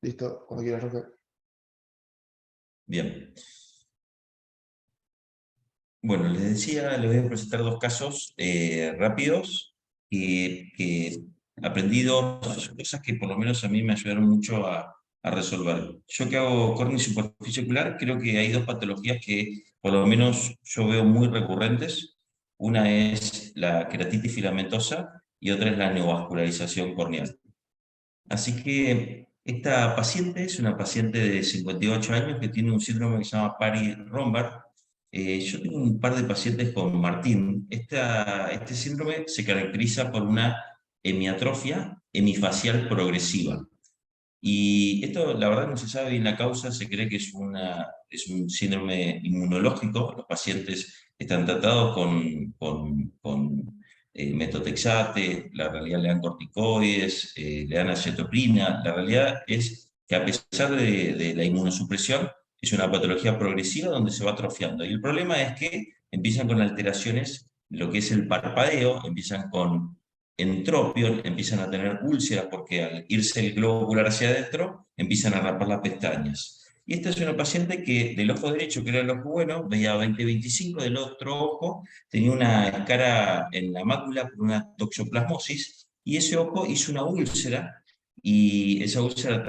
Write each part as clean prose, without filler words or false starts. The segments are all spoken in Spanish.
Listo, cuando quieras, Roque. Bien. Bueno, les decía, les voy a presentar dos casos rápidos que aprendí dos cosas que por lo menos a mí me ayudaron mucho a resolver. Yo que hago córnea y superficie ocular, creo que hay dos patologías que por lo menos yo veo muy recurrentes. Una es la queratitis filamentosa y otra es la neovascularización corneal. Así que esta paciente es una paciente de 58 años que tiene un síndrome que se llama Pari-Romberg. Yo tengo un par de pacientes con Martín. Este síndrome se caracteriza por una hemiatrofia hemifacial progresiva. Y esto, la verdad, no se sabe bien la causa, se cree que es un síndrome inmunológico. Los pacientes están tratados con metotrexate, la realidad le dan corticoides, le dan acetoprina. La realidad es que a pesar de la inmunosupresión, es una patología progresiva donde se va atrofiando. Y el problema es que empiezan con alteraciones, lo que es el parpadeo, empiezan con entropion, empiezan a tener úlceras porque al irse el globo ocular hacia adentro, empiezan a rapar las pestañas. Y esta es una paciente que del ojo derecho, que era el ojo bueno, veía 20/25, del otro ojo tenía una escara en la mácula por una toxoplasmosis, y ese ojo hizo una úlcera, y esa úlcera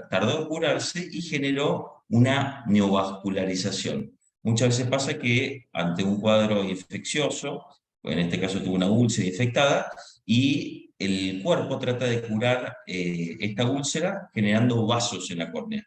tardó en curarse y generó una neovascularización. Muchas veces pasa que ante un cuadro infeccioso, en este caso tuvo una úlcera infectada, y el cuerpo trata de curar esta úlcera generando vasos en la córnea.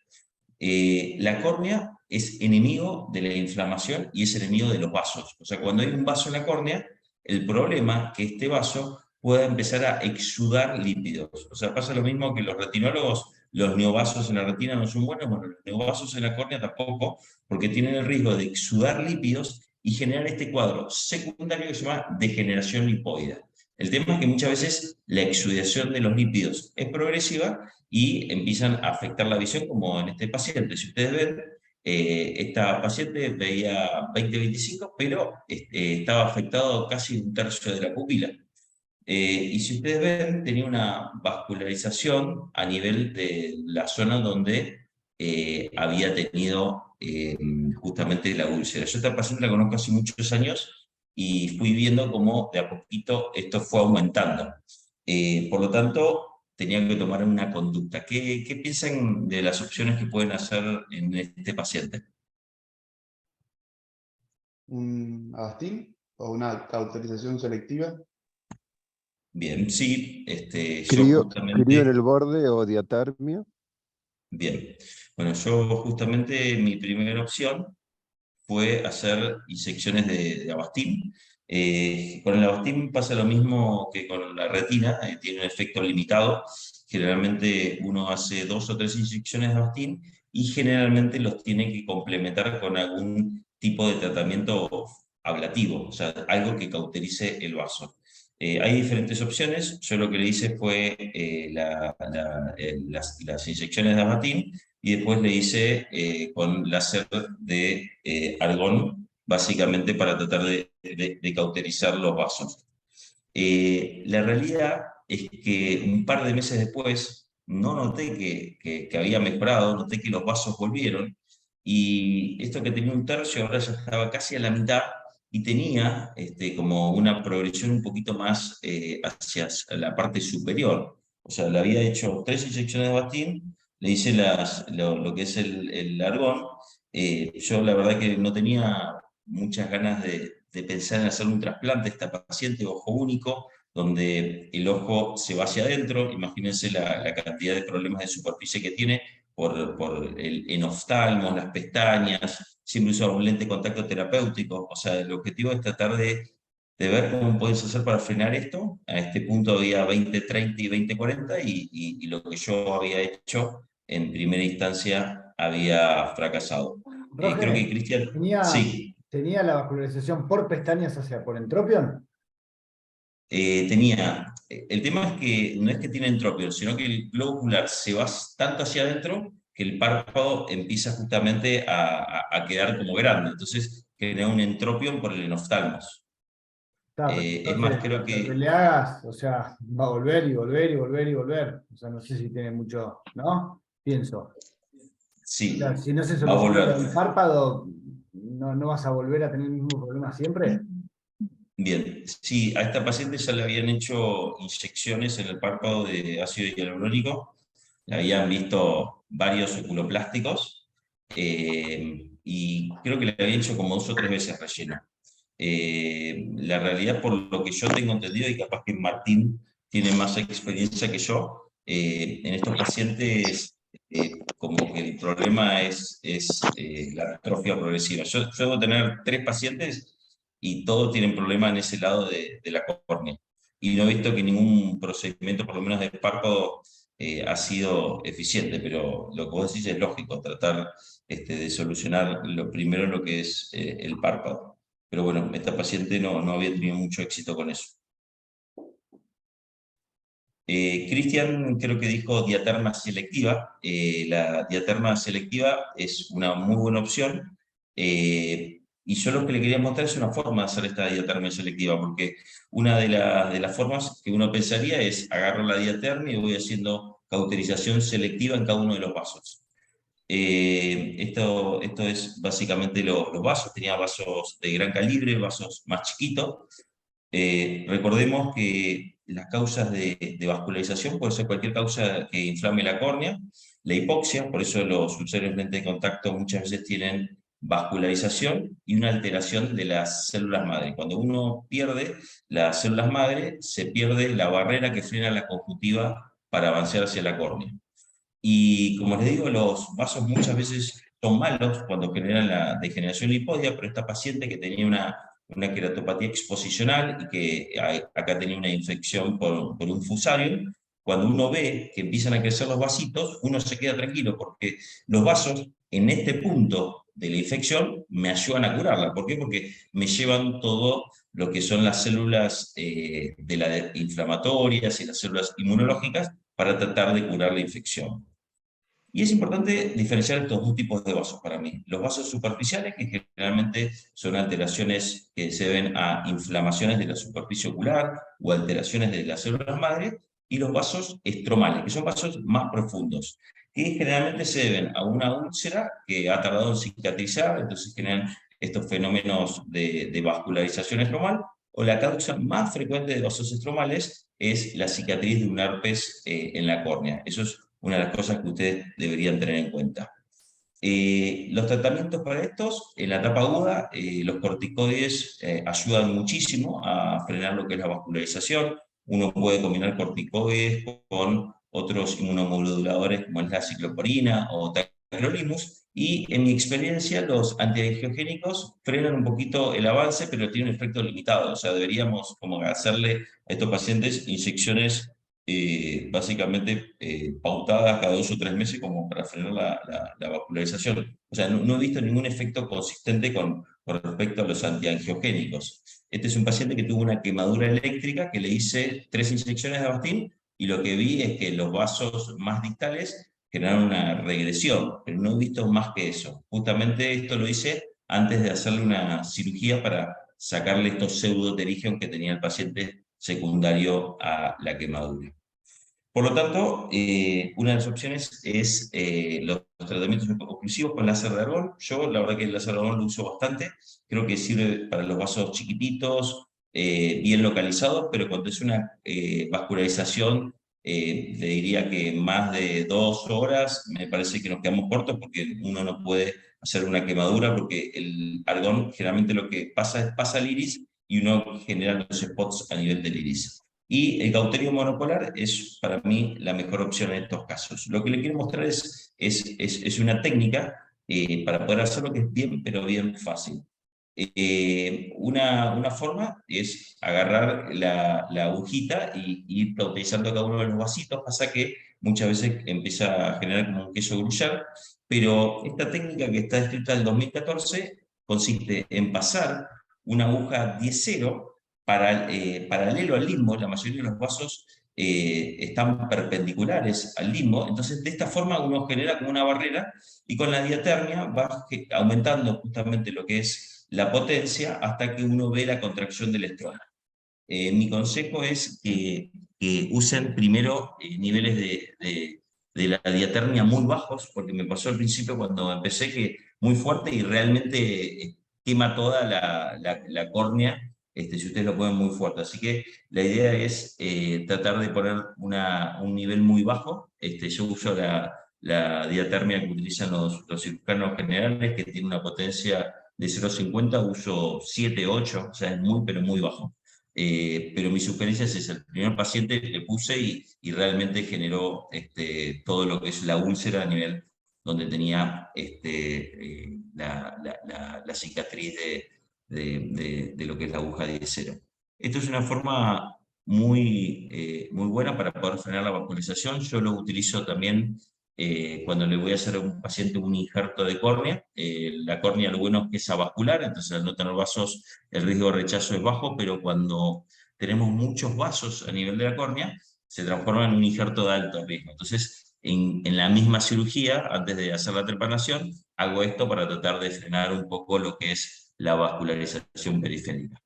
La córnea es enemigo de la inflamación y es enemigo de los vasos. O sea, cuando hay un vaso en la córnea, el problema es que este vaso pueda empezar a exudar lípidos. O sea, pasa lo mismo que los retinólogos, los neovasos en la retina no son buenos, bueno, los neovasos en la córnea tampoco, porque tienen el riesgo de exudar lípidos y generar este cuadro secundario que se llama degeneración lipoide. El tema es que muchas veces la exudación de los lípidos es progresiva y empiezan a afectar la visión, como en este paciente. Si ustedes ven, esta paciente veía 20/25, pero estaba afectado casi un tercio de la pupila. Y si ustedes ven, tenía una vascularización a nivel de la zona donde había tenido justamente la úlcera. Yo esta paciente la conozco hace muchos años y fui viendo cómo de a poquito esto fue aumentando. Por lo tanto, tenía que tomar una conducta. ¿Qué piensan de las opciones que pueden hacer en este paciente? ¿Un Avastin o una cauterización selectiva? Bien, sí, yo Crío en justamente. el borde o diatermia. Bien, bueno, yo justamente mi primera opción fue hacer inyecciones de Avastin. Con el Avastin pasa lo mismo que con la retina, tiene un efecto limitado. Generalmente uno hace 2 o 3 inyecciones de Avastin y generalmente los tiene que complementar con algún tipo de tratamiento ablativo, o sea, algo que cauterice el vaso. Hay diferentes opciones. Yo lo que le hice fue las inyecciones de Avastin, y después le hice con láser de argón, básicamente para tratar de cauterizar los vasos. La realidad es que un par de meses después no noté que había mejorado, noté que los vasos volvieron, y esto que tenía un tercio ahora ya estaba casi a la mitad, y tenía como una progresión un poquito más hacia la parte superior. O sea, le había hecho 3 inyecciones de Avastin, le hice lo que es el argón. Yo la verdad que no tenía muchas ganas de pensar en hacer un trasplante a esta paciente, ojo único, donde el ojo se va hacia adentro. Imagínense la cantidad de problemas de superficie que tiene por el enoftalmo, las pestañas. Siempre usaba un lente de contacto terapéutico. O sea, el objetivo es tratar de ver cómo puedes hacer para frenar esto. A este punto había 20/30 y 20/40, y lo que yo había hecho en primera instancia había fracasado. Creo que Roge, Cristian, ¿tenía, sí, tenía la vascularización por pestañas, o sea, por entropión? el tema es que no es que tiene entropión, sino que el globo ocular se va tanto hacia adentro que el párpado empieza justamente a quedar como grande. Entonces genera un entropión por el enoftalmos. Está, pero Es más, entonces, creo lo que que le hagas, o sea, va a volver y volver y volver y volver. O sea, no sé si tiene mucho, ¿no? pienso. Sí, O sea, si no se va a soluciona el volver. párpado, ¿no vas a volver a tener el mismo problema siempre? Bien, sí, a esta paciente ya le habían hecho inyecciones en el párpado de ácido hialurónico, le habían visto varios oculoplásticos, y creo que le habían hecho como 2 o 3 veces relleno. La realidad, por lo que yo tengo entendido, y capaz que Martín tiene más experiencia que yo, en estos pacientes como que el problema es la atrofia progresiva. Yo debo tener 3 pacientes y todos tienen problema en ese lado de la córnea. Y no he visto que ningún procedimiento, por lo menos de párpado, ha sido eficiente, pero lo que vos decís es lógico, tratar de solucionar lo primero lo que es el párpado. Pero bueno, esta paciente no había tenido mucho éxito con eso. Cristian creo que dijo diaterma selectiva. La diaterma selectiva es una muy buena opción. Y yo lo que le quería mostrar es una forma de hacer esta diatermia selectiva, porque una de las formas que uno pensaría es agarro la diatermia y voy haciendo cauterización selectiva en cada uno de los vasos. Esto es básicamente los vasos. Tenía vasos de gran calibre, vasos más chiquitos. Recordemos que las causas de vascularización puede ser cualquier causa que inflame la córnea, la hipoxia, por eso los usuarios de lente de contacto muchas veces tienen vascularización y una alteración de las células madre. Cuando uno pierde las células madre, se pierde la barrera que frena la conjuntiva para avanzar hacia la córnea. Y como les digo, los vasos muchas veces son malos cuando generan la degeneración lipódea, pero esta paciente que tenía una queratopatía exposicional y que acá tenía una infección por un fusarium, cuando uno ve que empiezan a crecer los vasitos, uno se queda tranquilo porque los vasos en este punto de la infección me ayudan a curarla. ¿Por qué? Porque me llevan todo lo que son las células inflamatorias y las células inmunológicas para tratar de curar la infección. Y es importante diferenciar estos 2 tipos de vasos para mí. Los vasos superficiales, que generalmente son alteraciones que se deben a inflamaciones de la superficie ocular o alteraciones de las células madre, y los vasos estromales, que son vasos más profundos, que generalmente se deben a una úlcera que ha tardado en cicatrizar, entonces generan estos fenómenos de vascularización estromal, o la causa más frecuente de vasos estromales es la cicatriz de un herpes en la córnea. Eso es una de las cosas que ustedes deberían tener en cuenta. Los tratamientos para estos, en la etapa aguda, los corticoides ayudan muchísimo a frenar lo que es la vascularización. Uno puede combinar corticoides con otros inmunomoduladores como es la cicloporina o tacrolimus, y en mi experiencia los antiangiogénicos frenan un poquito el avance, pero tienen un efecto limitado. O sea, deberíamos como hacerle a estos pacientes inyecciones básicamente pautadas cada 2 o 3 meses como para frenar la vascularización. O sea, no he visto ningún efecto consistente con respecto a los antiangiogénicos. Este es un paciente que tuvo una quemadura eléctrica, que le hice 3 inyecciones de Avastin, y lo que vi es que los vasos más distales generaron una regresión, pero no he visto más que eso. Justamente esto lo hice antes de hacerle una cirugía para sacarle estos pseudoterigios que tenía el paciente secundario a la quemadura. Por lo tanto, una de las opciones es los tratamientos oclusivos con láser de argón. Yo, la verdad que el láser de argón lo uso bastante. Creo que sirve para los vasos chiquititos, bien localizados, pero cuando es una vascularización, le diría que más de 2 horas, me parece que nos quedamos cortos porque uno no puede hacer una quemadura, porque el argón generalmente lo que pasa es pasa al iris y uno genera los spots a nivel del iris. Y el cauterio monopolar es para mí la mejor opción en estos casos. Lo que le quiero mostrar es una técnica para poder hacerlo que es bien, pero bien fácil. Una forma es agarrar la agujita y ir cauterizando cada uno de los vasitos. Pasa que muchas veces empieza a generar como un queso gruyère, pero esta técnica que está descrita en el 2014 consiste en pasar una aguja 10-0 paralelo al limbo. La mayoría de los vasos están perpendiculares al limbo, entonces de esta forma uno genera como una barrera, y con la diatermia va aumentando justamente lo que es la potencia hasta que uno ve la contracción del estroma. Mi consejo es que usen primero niveles de la diatermia muy bajos, porque me pasó al principio cuando empecé que muy fuerte y realmente quema toda la córnea, si ustedes lo ponen muy fuerte. Así que la idea es tratar de poner un nivel muy bajo. Yo uso la diatermia que utilizan los cirujanos generales, que tiene una potencia de 0,50, uso 7, 8, o sea, es muy, pero muy bajo. Pero mi sugerencia es esa. El primer paciente le puse y realmente generó todo lo que es la úlcera a nivel donde tenía la cicatriz de lo que es la aguja de 10. Esto es una forma muy buena para poder frenar la vascularización. Yo lo utilizo también cuando le voy a hacer a un paciente un injerto de córnea. La córnea lo bueno es que es avascular, entonces al no tener vasos el riesgo de rechazo es bajo, pero cuando tenemos muchos vasos a nivel de la córnea, se transforma en un injerto de alto riesgo. Entonces, en la misma cirugía, antes de hacer la trepanación, hago esto para tratar de frenar un poco lo que es la vascularización periférica.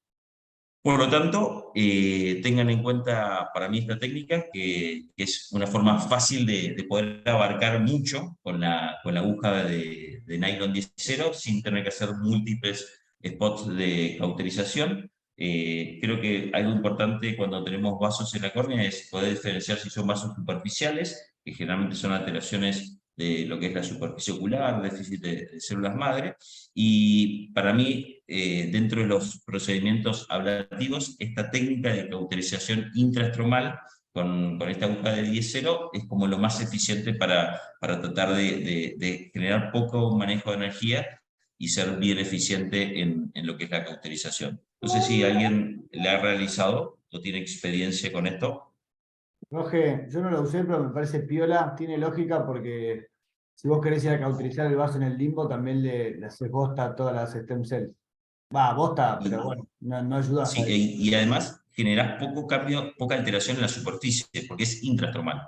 Por lo tanto, tengan en cuenta para mí esta técnica, que es una forma fácil de poder abarcar mucho con la aguja de nylon 10 sin tener que hacer múltiples spots de cauterización. Creo que algo importante cuando tenemos vasos en la córnea es poder diferenciar si son vasos superficiales, que generalmente son alteraciones de lo que es la superficie ocular, déficit de células madre, y para mí, dentro de los procedimientos ablativos, esta técnica de cauterización intraestromal con esta aguja de 10-0 es como lo más eficiente para tratar de generar poco manejo de energía y ser bien eficiente en lo que es la cauterización. No sé si alguien la ha realizado o tiene experiencia con esto. Roge, yo no lo usé, pero me parece piola, tiene lógica porque si vos querés ir a cauterizar el vaso en el limbo, también le haces bosta a todas las stem cells. Va, bosta, pero bueno, no ayudas Sí, a eso. y además generás poco cambio, poca alteración en la superficie, porque es intraestromal.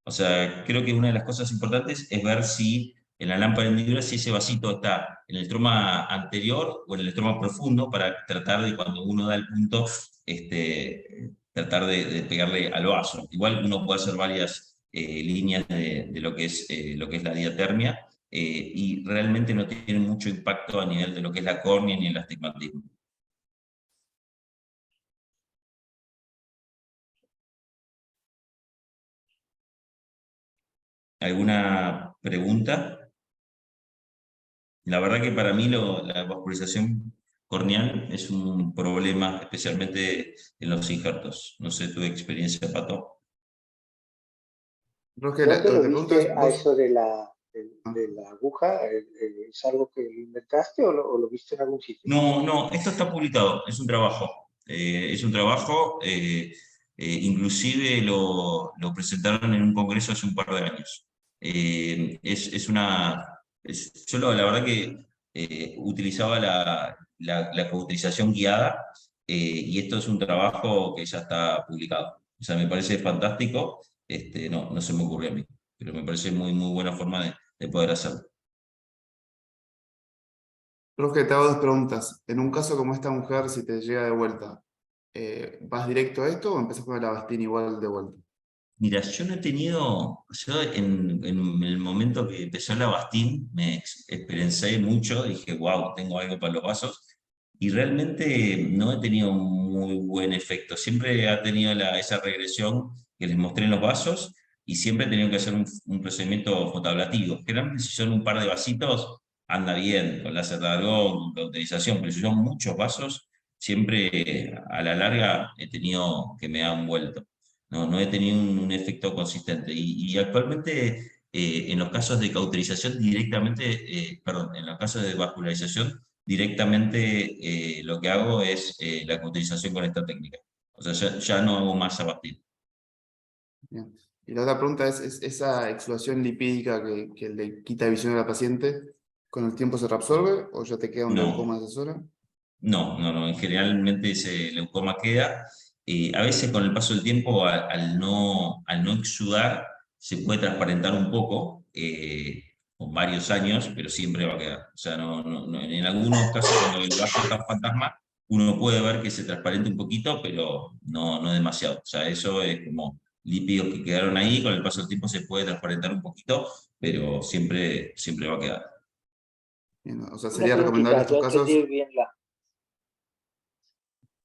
O sea, creo que una de las cosas importantes es ver si en la lámpara hendidura, si ese vasito está en el estroma anterior o en el estroma profundo, para tratar de, cuando uno da el punto, tratar de pegarle al vaso. Igual uno puede hacer varias líneas de lo que es la diatermia, y realmente no tiene mucho impacto a nivel de lo que es la córnea ni el astigmatismo. ¿Alguna pregunta? La verdad que para mí la vascularización corneal es un problema, especialmente en los injertos. No sé tu experiencia, Pato. Roque, ¿Dónde lo lo que te pregunto viste es, a vos, eso de la aguja? ¿Es algo que lo inventaste o lo viste en algún sitio? No, esto está publicado, es un trabajo. Inclusive lo presentaron en un congreso hace un par de años. La verdad que utilizaba la cauterización guiada, y esto es un trabajo que ya está publicado. O sea, me parece fantástico. No se me ocurrió a mí, pero me parece muy buena forma de poder hacerlo. Roque, te hago dos preguntas. En un caso como esta mujer, si te llega de vuelta, ¿vas directo a esto o empezás con el Avastin igual de vuelta? Mira, yo no he tenido, yo en el momento que empezó el Avastin me experiencé mucho, dije, wow, tengo algo para los vasos, y realmente no he tenido un muy buen efecto. Siempre ha tenido esa regresión que les mostré en los vasos, y siempre he tenido que hacer un procedimiento fotoablativo. Generalmente si son un par de vasitos, anda bien, con láser de argón, con cauterización, pero si son muchos vasos, siempre a la larga he tenido que me han vuelto. No he tenido un efecto consistente. Y actualmente, en los casos de cauterización directamente, perdón, en los casos de vascularización, directamente lo que hago es la cauterización con esta técnica. O sea, ya no hago más Avastin. Bien. Y la otra pregunta es ¿esa exudación lipídica que le quita visión a la paciente, con el tiempo se reabsorbe o ya te queda un leucoma No. de esa zona? No, generalmente ese leucoma queda. A veces con el paso del tiempo, al no exudar, se puede transparentar un poco, con varios años, pero siempre va a quedar. O sea, en algunos casos, cuando el vaso está fantasma, uno puede ver que se transparenta un poquito, pero no demasiado. O sea, eso es como lípidos que quedaron ahí, con el paso del tiempo se puede transparentar un poquito, pero siempre va a quedar. Bien, o sea, Una sería recomendable en preguntita, estos yo entendí casos. bien la...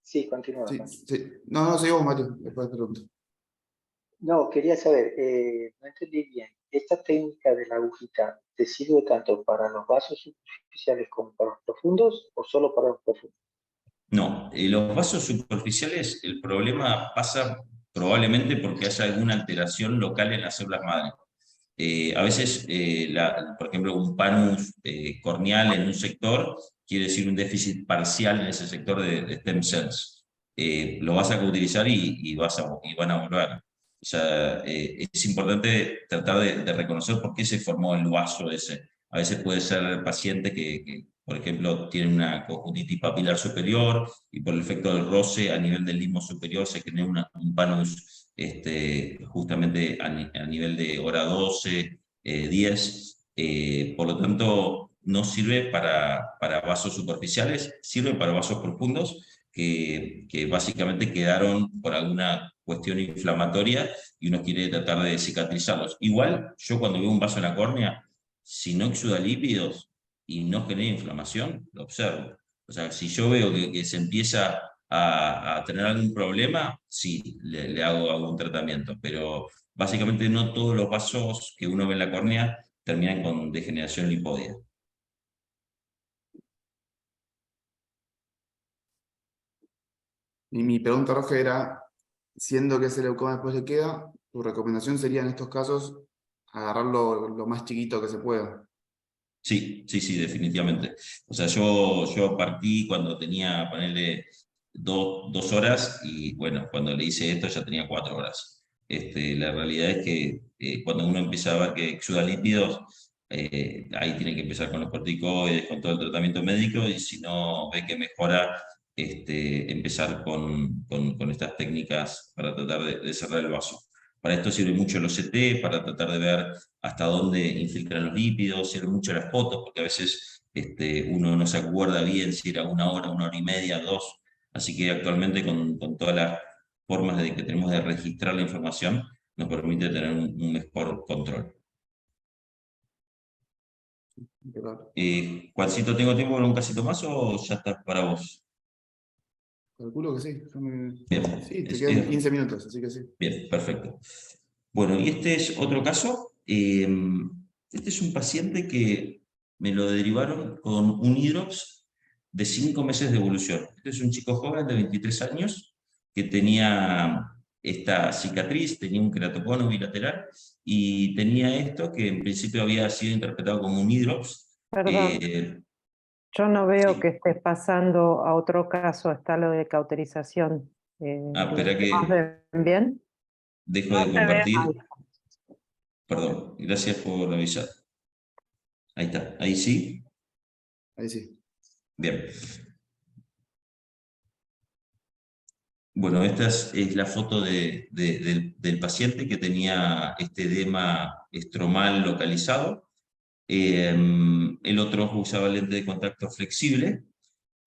Sí, continúa. Sí, sí. No, no, seguimos, Mario, después te pregunto. No, quería saber, no entendí bien. ¿Esta técnica de la agujita te sirve tanto para los vasos superficiales como para los profundos o solo para los profundos? No, los vasos superficiales, el problema pasa probablemente porque haya alguna alteración local en las células madre. A veces, por ejemplo, un panus corneal en un sector quiere decir un déficit parcial en ese sector de stem cells. Lo vas a utilizar y van a volver. O sea, es importante tratar de reconocer por qué se formó el vaso ese. A veces puede ser paciente que, por ejemplo, tiene una conjuntitis papilar superior y por el efecto del roce a nivel del limbo superior se genera un panus justamente a nivel de hora 12, 10. Por lo tanto, no sirve para vasos superficiales, sirve para vasos profundos que básicamente quedaron por alguna cuestión inflamatoria y uno quiere tratar de cicatrizarlos. Igual, yo cuando veo un vaso en la córnea, si no exuda lípidos y no genera inflamación, lo observo. O sea, si yo veo que se empieza a tener algún problema, sí, le hago algún tratamiento, pero básicamente no todos los vasos que uno ve en la córnea terminan con degeneración lipódea. Y mi pregunta, Roge, era, siendo que ese leucoma después le queda, tu recomendación sería en estos casos agarrarlo lo más chiquito que se pueda. Sí, sí, sí, definitivamente. O sea, yo partí cuando tenía, ponerle 2 horas y bueno, cuando le hice esto ya tenía 4 horas. La realidad es que cuando uno empieza a ver que exuda lípidos, ahí tiene que empezar con los corticoides, con todo el tratamiento médico y si no ve que mejora, empezar con estas técnicas para tratar de cerrar el vaso. Para esto sirve mucho el OCT, para tratar de ver hasta dónde infiltran los lípidos, sirve mucho las fotos, porque a veces uno no se acuerda bien si era 1 hora, 1 hora y media, 2. Así que actualmente con todas las formas que tenemos de registrar la información, nos permite tener un mejor control. Juancito, ¿tengo tiempo para un casito más o ya está para vos? Calculo que sí. Bien, Sí, te quedan 15 minutos, así que sí. bien, perfecto. Bueno, y este es otro caso. Este es un paciente que me lo derivaron con un hidrops de 5 meses de evolución. Este es un chico joven de 23 años que tenía esta cicatriz, tenía un queratocono bilateral y tenía esto que en principio había sido interpretado como un hidrops. Perdón, yo no veo que Sí. estés pasando a otro caso, está lo de cauterización. Espera que ¿Los ven bien? dejo No de se ve compartir. mal. Perdón, gracias por avisar. Ahí está, ahí sí. Ahí sí. Bien. Bueno, esta es la foto del paciente que tenía este edema estromal localizado. El otro usaba lente de contacto flexible.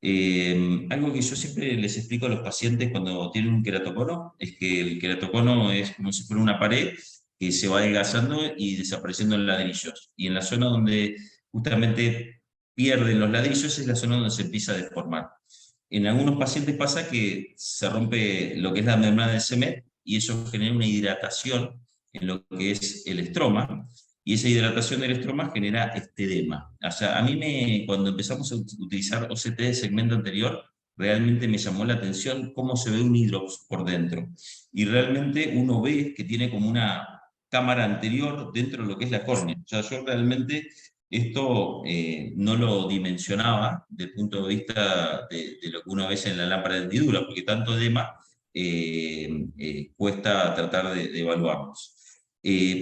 Algo que yo siempre les explico a los pacientes cuando tienen un queratocono es que el queratocono es como si fuera una pared que se va adelgazando y desapareciendo en ladrillos. Y en la zona donde justamente pierden los ladrillos es la zona donde se empieza a deformar. En algunos pacientes pasa que se rompe lo que es la membrana del semet y eso genera una hidratación en lo que es el estroma, y esa hidratación del estroma genera este edema. O sea, a mí cuando empezamos a utilizar OCT de segmento anterior, realmente me llamó la atención cómo se ve un hidrops por dentro. Y realmente uno ve que tiene como una cámara anterior dentro de lo que es la córnea. O sea, yo realmente esto no lo dimensionaba desde el punto de vista de lo que uno ve en la lámpara de hendidura, porque tanto edema cuesta tratar de evaluarlos.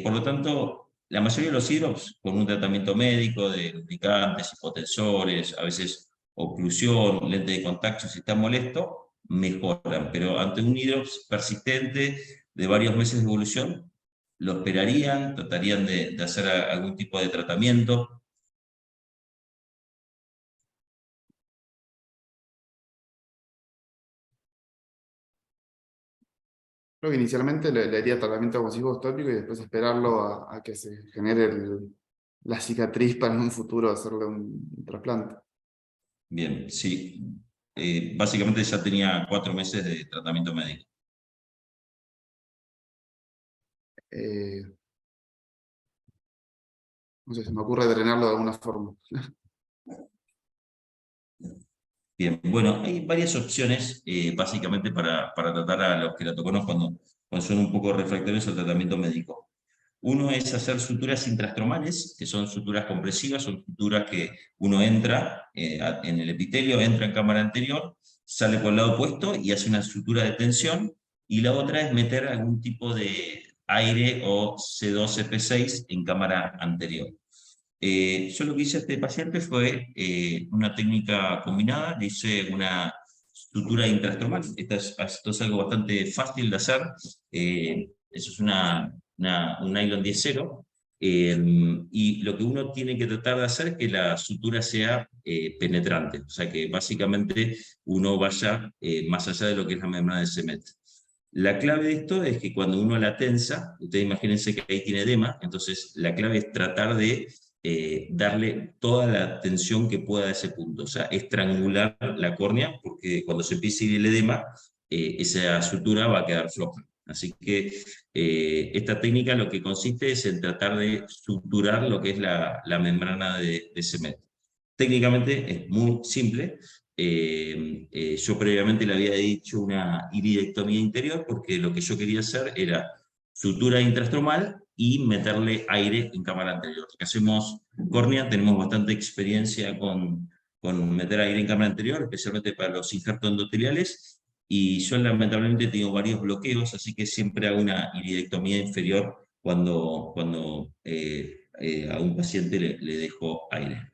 Por lo tanto, la mayoría de los hidrops, con un tratamiento médico de lubricantes, hipotensores, a veces oclusión, lente de contacto, si está molesto, mejoran. Pero ante un hidrops persistente de varios meses de evolución, lo esperarían, tratarían de hacer algún tipo de tratamiento. Creo que inicialmente le haría tratamiento como vos tópico y después esperarlo a que se genere la cicatriz para en un futuro hacerle un trasplante. Bien, sí. Básicamente ya tenía 4 meses de tratamiento médico. No sé, se me ocurre drenarlo de alguna forma. Bien, bueno, hay varias opciones básicamente para tratar a los queratoconos cuando son un poco refractarios al tratamiento médico. Uno es hacer suturas intrastromales, que son suturas compresivas, son suturas que uno entra en el epitelio, entra en cámara anterior, sale por el lado opuesto y hace una sutura de tensión, y la otra es meter algún tipo de aire o C2, CP6 en cámara anterior. Yo lo que hice a este paciente fue una técnica combinada, le hice una sutura intrastromal. Esto es algo bastante fácil de hacer. Eso es un nylon 10-0. Y lo que uno tiene que tratar de hacer es que la sutura sea penetrante, o sea que básicamente uno vaya más allá de lo que es la membrana de cement. La clave de esto es que cuando uno la tensa, ustedes imagínense que ahí tiene edema, entonces la clave es tratar de darle toda la tensión que pueda a ese punto, o sea, estrangular la córnea, porque cuando se empiece a ir el edema, esa sutura va a quedar floja. Así que esta técnica lo que consiste es en tratar de suturar lo que es la membrana de cemento. Técnicamente es muy simple. Yo previamente le había dicho una iridectomía interior porque lo que yo quería hacer era sutura intrastromal y meterle aire en cámara anterior. Lo que hacemos córnea, tenemos bastante experiencia con meter aire en cámara anterior, especialmente para los injertos endoteliales, y yo lamentablemente tengo varios bloqueos, así que siempre hago una iridectomía inferior cuando a un paciente le dejo aire.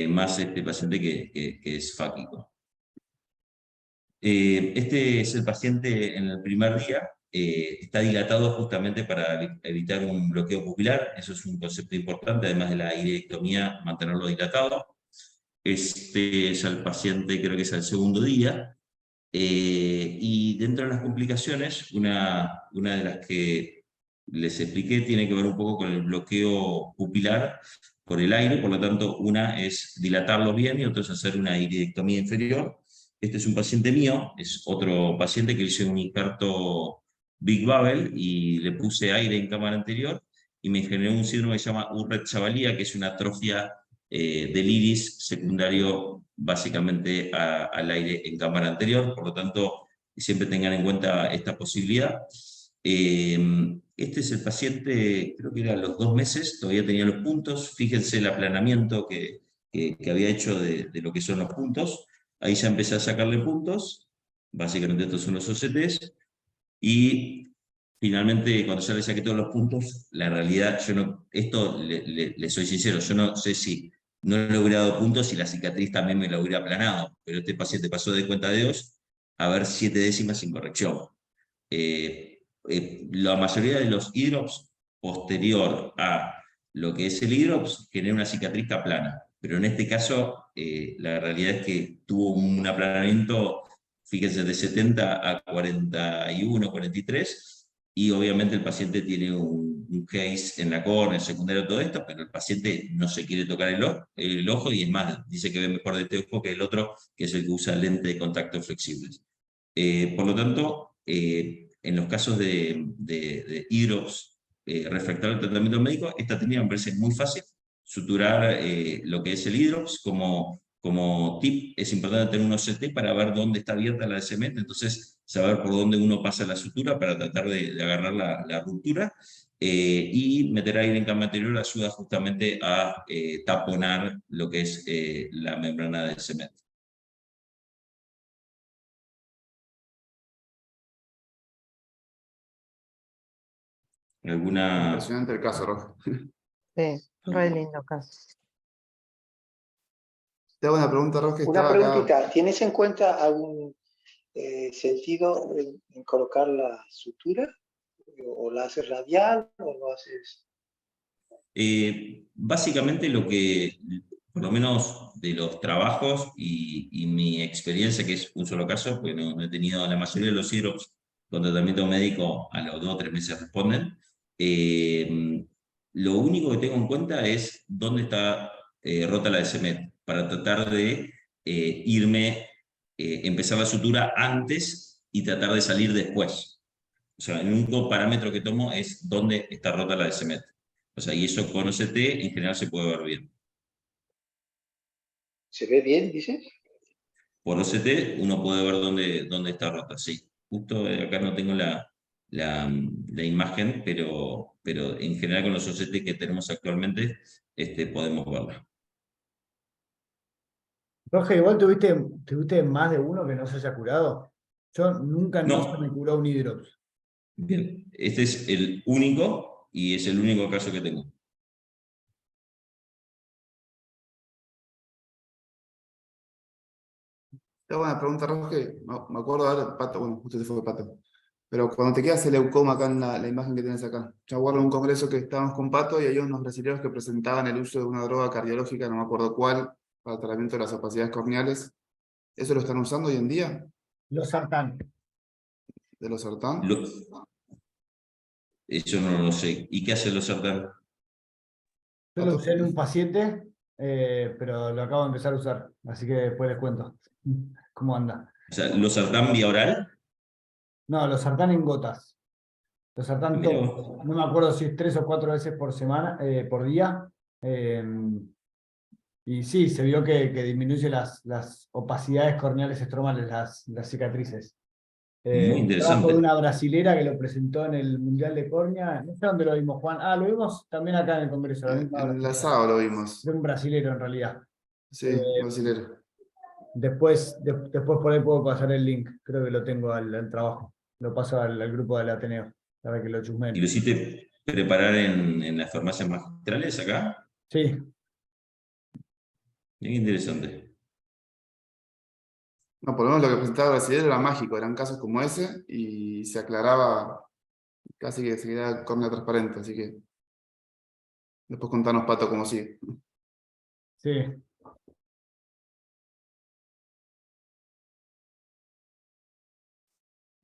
Más este paciente que es fáquico. Este es el paciente en el primer día. Está dilatado justamente para evitar un bloqueo pupilar. Eso es un concepto importante, además de la iridectomía, mantenerlo dilatado. Este es el paciente, creo que es el segundo día. Y dentro de las complicaciones, una de las que les expliqué tiene que ver un poco con el bloqueo pupilar por el aire, por lo tanto, una es dilatarlo bien y otra es hacer una iridectomía inferior. Este es un paciente mío, es otro paciente que hice un injerto Big Bubble y le puse aire en cámara anterior y me generó un síndrome que se llama Urret-Chavalía, que es una atrofia del iris secundario básicamente al aire en cámara anterior, por lo tanto, siempre tengan en cuenta esta posibilidad. Este es el paciente, creo que era a los 2 meses, todavía tenía los puntos, fíjense el aplanamiento que había hecho de lo que son los puntos, ahí ya empecé a sacarle puntos, básicamente estos son los OCTs, y finalmente cuando ya le saqué todos los puntos, la realidad, yo no, esto le soy sincero, yo no sé si no le hubiera dado puntos y la cicatriz también me la hubiera aplanado, pero este paciente pasó de cuenta de Dios a ver 7 décimas sin corrección. La mayoría de los hidrops posterior a lo que es el hidrops genera una cicatriz que aplana, pero en este caso la realidad es que tuvo un aplanamiento, fíjense, de 70 a 41, 43, y obviamente el paciente tiene un case en la córnea, secundario, todo esto, pero el paciente no se quiere tocar el ojo y es más, dice que ve mejor de este ojo que el otro, que es el que usa lente de contacto flexibles. Por lo tanto, en los casos de hidrops refractarios al tratamiento médico, esta técnica me parece muy fácil. Suturar lo que es el hidrops como tip, es importante tener un OCT para ver dónde está abierta la de cemento, entonces saber por dónde uno pasa la sutura para tratar de agarrar la ruptura, y meter aire en cámara anterior ayuda justamente a taponar lo que es la membrana del cemento. Impresionante el caso, Rojo. Sí, re lindo caso. Te hago una pregunta, Rojo. Una preguntita, ¿tienes en cuenta algún sentido en colocar la sutura? ¿O la haces radial o lo haces...? Básicamente lo que, por lo menos de los trabajos y mi experiencia, que es un solo caso, porque no he tenido, la mayoría de los hidrops con tratamiento médico a los 2 o 3 meses responden. Lo único que tengo en cuenta es dónde está rota la DSMED, para tratar de empezar la sutura antes y tratar de salir después. O sea, el único parámetro que tomo es dónde está rota la DSMED. O sea, y eso con OCT en general se puede ver bien. ¿Se ve bien, dices? Por OCT uno puede ver dónde está rota, sí. Justo acá no tengo la imagen, pero en general con los OCT que tenemos actualmente podemos verla. Roge, igual tuviste más de uno que no se haya curado. Yo nunca no se me No, curó un hidrops. bien, este es el único y es el único caso que tengo. Te hago una pregunta, Roge. Me acuerdo ahora, Pato, bueno, justo se fue Pato. Pero cuando te quedas el leucoma acá en la imagen que tienes acá. Yo acuerdo en un congreso que estábamos con Pato y hay unos brasileños que presentaban el uso de una droga cardiológica, no me acuerdo cuál, para el tratamiento de las opacidades corneales. ¿Eso lo están usando hoy en día? Los sartán. ¿De los sartán? Eso no lo sé. ¿Y qué hace los sartán? Yo lo usé en un paciente, pero lo acabo de empezar a usar. Así que después les cuento cómo anda. O sea, ¿los sartán vía oral? No, los sartán en gotas. Los sartán Mirá todos. vos. No me acuerdo si es 3 o 4 veces por semana, por día. Y sí, se vio que disminuye las opacidades corneales estromales, las cicatrices. Muy Un trabajo de interesante. una brasilera que lo presentó en el Mundial de Córnea. No sé dónde lo vimos, Juan. Ah, lo vimos también acá en el Congreso. La misma En el brasilera. asado lo vimos. De un brasilero, en realidad. Sí, brasilero. Después por ahí puedo pasar el link. Creo que lo tengo al trabajo. Lo paso al grupo del Ateneo, para que lo ¿Y chusmen. lo hiciste preparar en las farmacias magistrales acá? Sí, Bien interesante. No, por lo menos lo que presentaba el brasilero era mágico, eran casos como ese y se aclaraba casi que se quedaba córnea transparente, así que después contanos, Pato, cómo sigue. sí.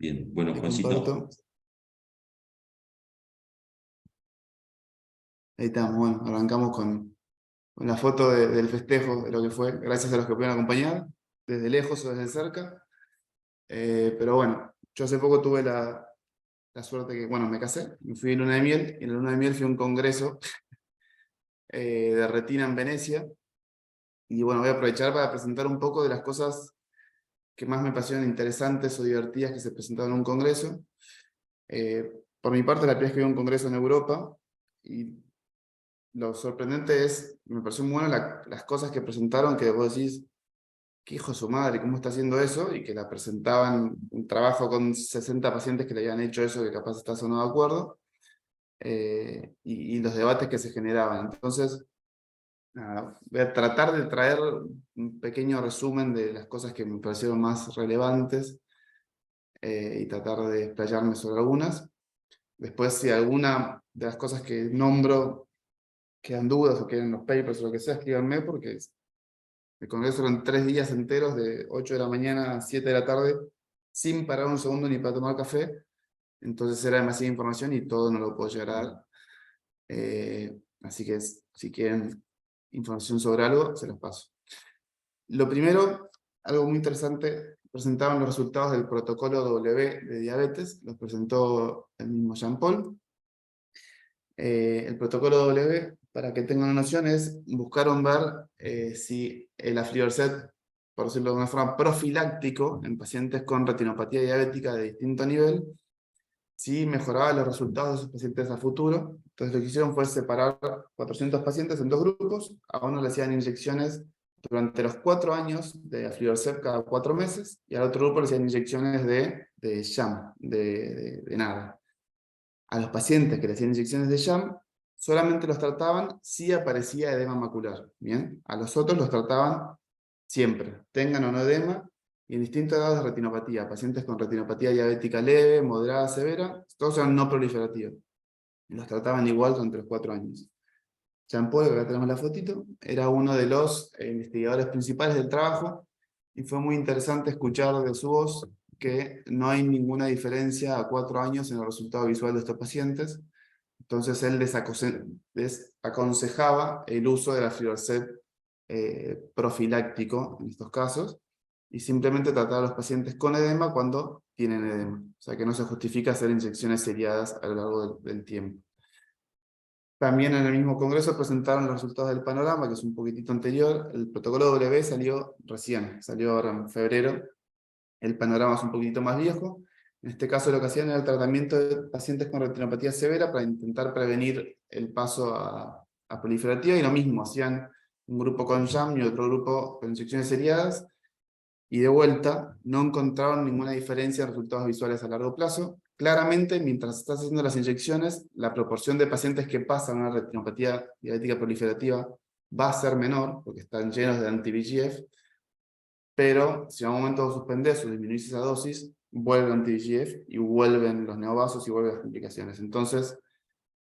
Bien, bueno, Te Juancito. comparto. Ahí estamos, bueno, arrancamos con la foto del festejo, de lo que fue, gracias a los que pudieron acompañar, desde lejos o desde cerca. Pero bueno, yo hace poco tuve la suerte que, bueno, me casé, me fui en luna de miel, y en la luna de miel fui a un congreso de retina en Venecia, y bueno, voy a aprovechar para presentar un poco de las cosas que más me parecieron interesantes o divertidas que se presentaron en un congreso. Por mi parte, la primera vez que vi un congreso en Europa, y lo sorprendente es, me pareció muy bueno las cosas que presentaron, que vos decís, qué hijo de su madre, cómo está haciendo eso, y que la presentaban un trabajo con 60 pacientes que le habían hecho eso, que capaz estás o no de acuerdo, y los debates que se generaban. Entonces, nada, voy a tratar de traer un pequeño resumen de las cosas que me parecieron más relevantes, y tratar de explayarme sobre algunas. Después, si alguna de las cosas que nombro quedan dudas o quedan los papers o lo que sea, escríbanme, porque el congreso eran 3 días enteros, de 8 de la mañana a 7 de la tarde, sin parar un segundo ni para tomar café. Entonces era demasiada información y todo no lo puedo llegar a dar. Así que si quieren información sobre algo, se los paso. Lo primero, algo muy interesante, presentaban los resultados del protocolo W de diabetes, los presentó el mismo Jean-Paul. El protocolo W, para que tengan una noción, buscaron ver si el aflibercept, por decirlo de una forma, profiláctico en pacientes con retinopatía diabética de distinto nivel, si mejoraba los resultados de esos pacientes a futuro. Entonces lo que hicieron fue separar 400 pacientes en 2 grupos, a uno le hacían inyecciones durante los 4 años de aflibercept cada 4 meses, y al otro grupo le hacían inyecciones de sham, de nada. A los pacientes que le hacían inyecciones de sham, solamente los trataban si aparecía edema macular. ¿Bien? A los otros los trataban siempre, tengan o no edema, y en distintos grados de retinopatía. Pacientes con retinopatía diabética leve, moderada, severa, todos eran no proliferativos. Y los trataban igual durante los 4 años. Jean-Paul, acá tenemos la fotito, era uno de los investigadores principales del trabajo, y fue muy interesante escuchar de su voz que no hay ninguna diferencia a 4 años en el resultado visual de estos pacientes. Entonces él desaconsejaba el uso de la Fiorcet profiláctico en estos casos, y simplemente tratar a los pacientes con edema cuando tienen edema. O sea que no se justifica hacer inyecciones seriadas a lo largo del tiempo. También en el mismo congreso presentaron los resultados del panorama, que es un poquitito anterior. El protocolo W salió recién, salió ahora en febrero. El panorama es un poquitito más viejo. En este caso lo que hacían era el tratamiento de pacientes con retinopatía severa para intentar prevenir el paso a proliferativa, y lo mismo, hacían un grupo con JAM y otro grupo con inyecciones seriadas, y de vuelta no encontraron ninguna diferencia en resultados visuales a largo plazo. Claramente, mientras estás haciendo las inyecciones, la proporción de pacientes que pasan a una retinopatía diabética proliferativa va a ser menor, porque están llenos de anti-VEGF, pero si a un momento suspendés o disminuís esa dosis, vuelve el anti-VEGF y vuelven los neovasos y vuelven las complicaciones. Entonces,